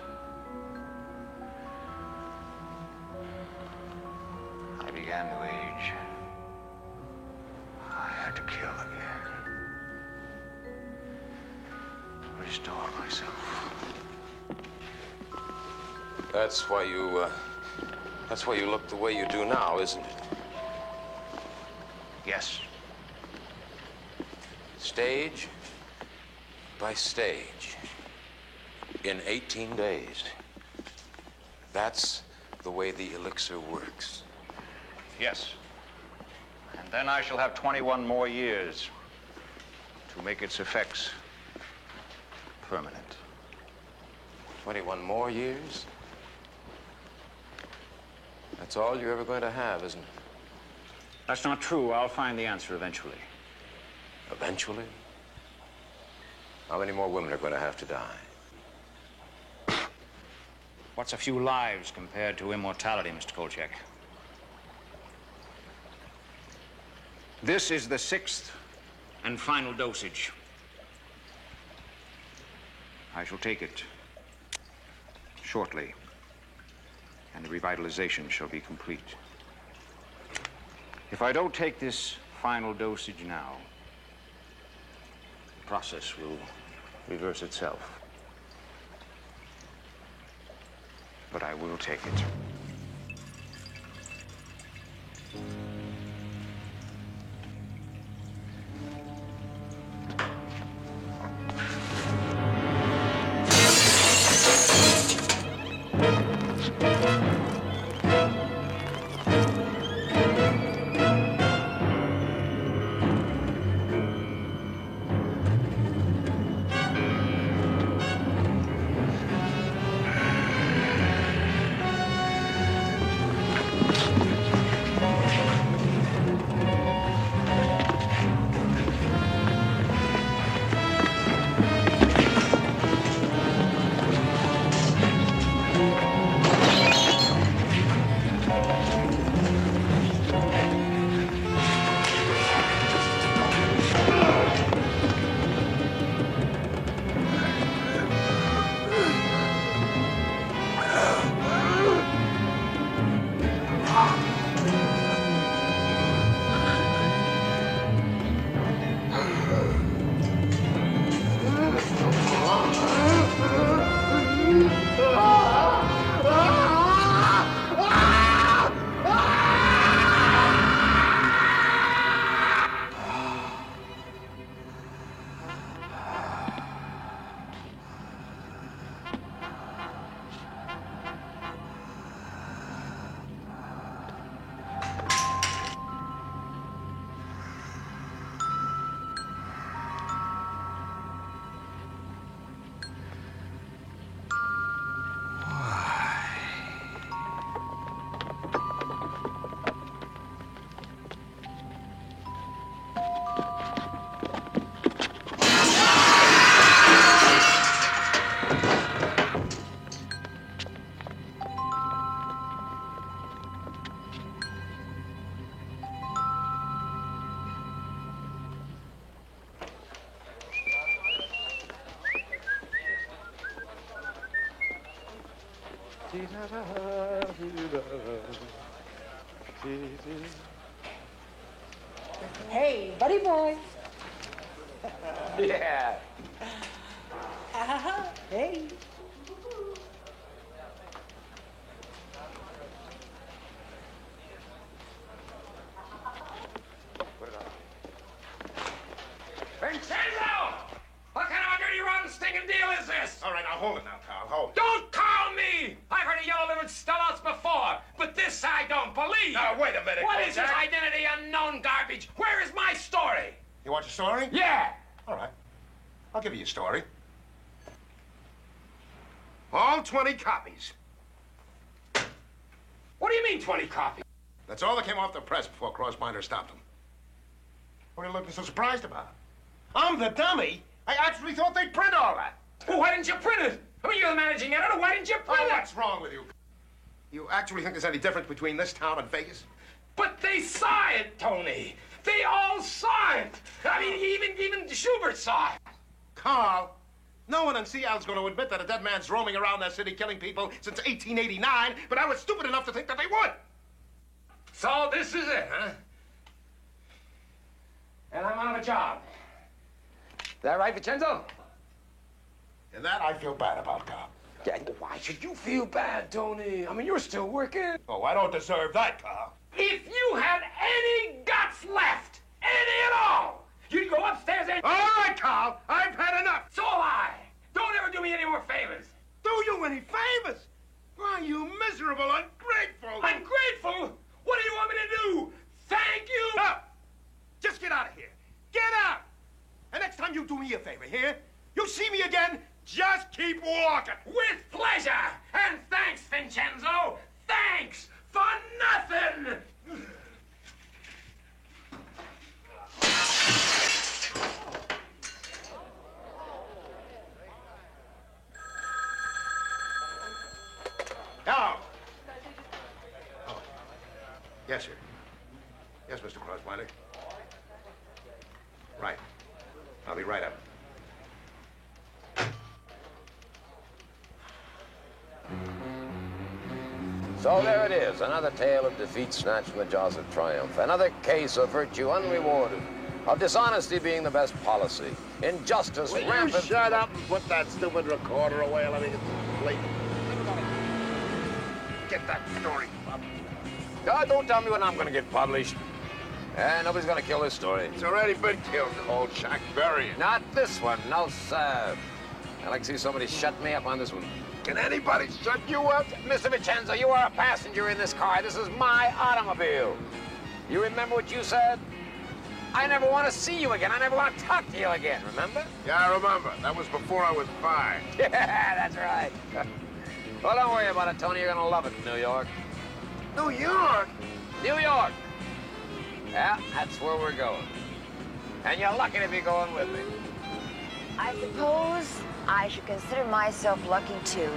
I began to age. I had to kill again. Restore myself. That's why you look the way you do now, isn't it? Yes. Stage by stage. In 18 days. That's the way the elixir works. Yes. And then I shall have 21 more years to make its effects permanent. 21 more years? That's all you're ever going to have, isn't it? That's not true. I'll find the answer eventually. Eventually? How many more women are going to have to die? What's a few lives compared to immortality, Mr. Kolchak? This is the 6th and final dosage. I shall take it shortly, and the revitalization shall be complete. If I don't take this final dosage now, the process will reverse itself. But I will take it. Hey, buddy boy. Yeah. Hey. Vincenzo! What kind of a dirty, rotten, stinking deal is this? All right, now hold it now, Carl. Hold it. Don't call me! I've heard of yellow-livered sellouts before, but this I don't believe. Now, wait a minute, What is this Kojak. identity unknown garbage? Where is my story? You want your story? Yeah. All right. I'll give you your story. All 20 copies. What do you mean 20 copies? That's all that came off the press before Crossbinder stopped them. What are you looking so surprised about? I'm the dummy. I actually thought they'd print all that. Well, why didn't you print it? I mean, you're the managing editor. Why didn't you print it? What's wrong with you? You actually think there's any difference between this town and Vegas? But they saw it, Tony. They all saw it. I mean, even Schubert saw it. Carl, no one in Seattle's going to admit that a dead man's roaming around their city killing people since 1889, but I was stupid enough to think that they would. So this is it, huh? And I'm out of a job. Is that right, Vincenzo? And that I feel bad about, Carl. Yeah, why should you feel bad, Tony? I mean, you're still working. Oh, I don't deserve that, Carl. If you had any guts left, any at all, you'd go upstairs and... All right, Carl, I've had enough. So have I. Don't ever do me any more favors. Do you any favors? Why, you miserable, ungrateful... Ungrateful? What do you want me to do? Thank you? No! Just get out of here. Get out! And next time you do me a favor, here, you see me again, just keep walking. With pleasure. And thanks, Vincenzo. Thanks for nothing. Hello. Oh. Yes, sir. Yes, Mr. Crossbinder. Right. I'll be right up. So there it is, another tale of defeat snatched from the jaws of triumph. Another case of virtue unrewarded, of dishonesty being the best policy, injustice Will rampant... you shut up and put that stupid recorder away? Let me get late. Get that story published. Don't tell me when I'm going to get published. Nobody's going to kill this story. It's already been killed, Kolchak. Bury it. Not this one, no, sir. I'd like to see somebody shut me up on this one. Can anybody shut you up? Mr. Vincenzo, you are a passenger in this car. This is my automobile. You remember what you said? I never want to see you again. I never want to talk to you again, remember? Yeah, I remember. That was before I was 5. Yeah, that's right. Well, don't worry about it, Tony. You're going to love it in New York. New York? New York. Yeah, that's where we're going. And you're lucky to be going with me. I suppose I should consider myself lucky, too.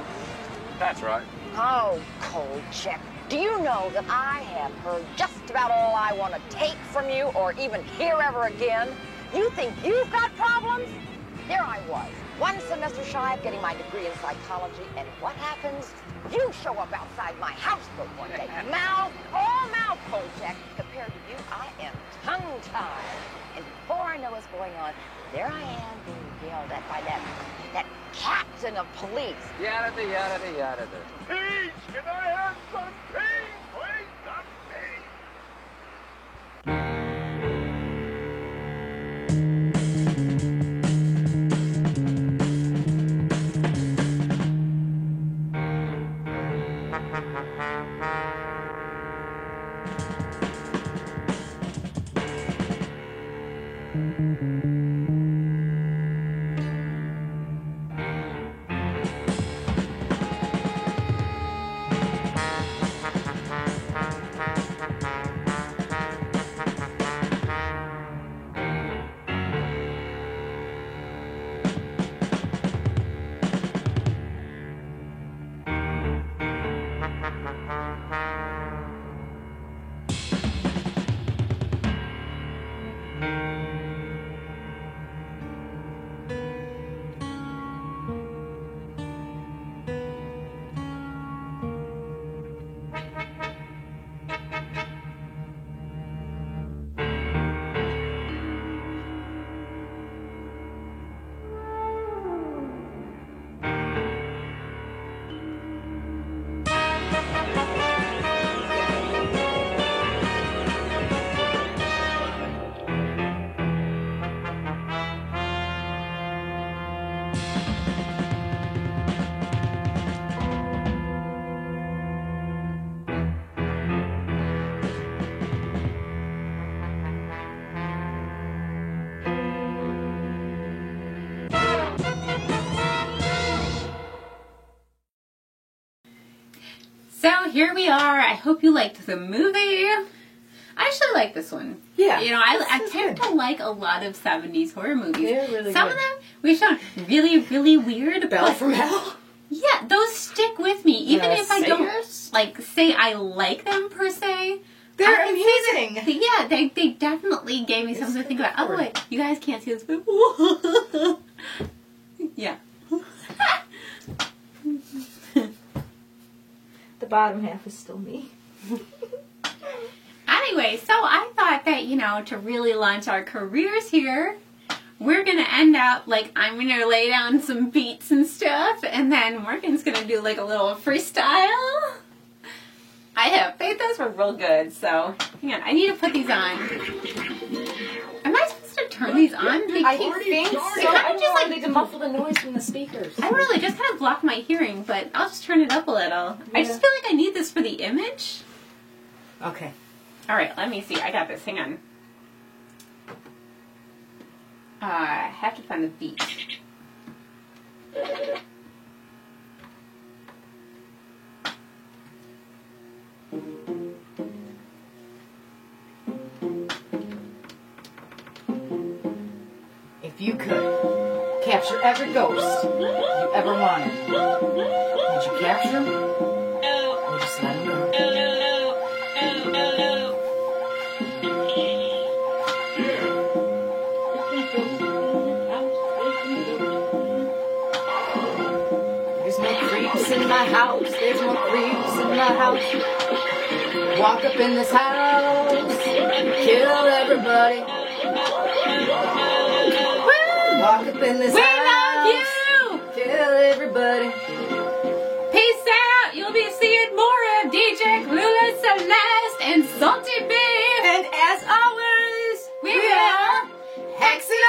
That's right. Oh, Kolchak, do you know that I have heard just about all I want to take from you or even hear ever again? You think you've got problems? There I was, one semester shy of getting my degree in psychology, and what happens? You show up outside my houseboat one day, mouth, all mouth, Kolchak. Compared to you, I am tongue-tied. And before I know what's going on, there I am being yelled at by that captain of police. Yada, yada, yada. Peace! Can I have some peace, please? Some peace! here we are. I hope you liked the movie. I actually like this one. Yeah. You know, I tend to like a lot of 70s horror movies. They're really Some good. of them we found really, really weird. Belle but from Hell? Yeah, those stick with me. Even if I don't, Sayers? like, say I like them per se. They're I can say amusing. that, yeah, they definitely gave me something to think about. Oh, wait, you guys can't see this. Yeah. The bottom half is still me. Anyway, so I thought that, you know, to really launch our careers here, we're going to end up, like, I'm going to lay down some beats and stuff, and then Morgan's going to do, like, a little freestyle. I have faith those were real good, so hang on. I need to put these on. Am I supposed to turn these on? I think so. I just like to muffle the noise from the speakers. I don't know, they just kind of block my hearing, but I'll just turn it up a little. I just feel like I need this for the image. Okay. All right, let me see. I got this. Hang on. I have to find the beat. If you could capture every ghost you ever wanted, would you capture them? Or just let them go? There's no creeps in my house. There's no creeps in my house. Walk up in this house, kill everybody. Walk up in this We house, love you! kill everybody. Peace out! You'll be seeing more of DJ Clueless, Celeste, and Salty Beef. And as always, we are Hexing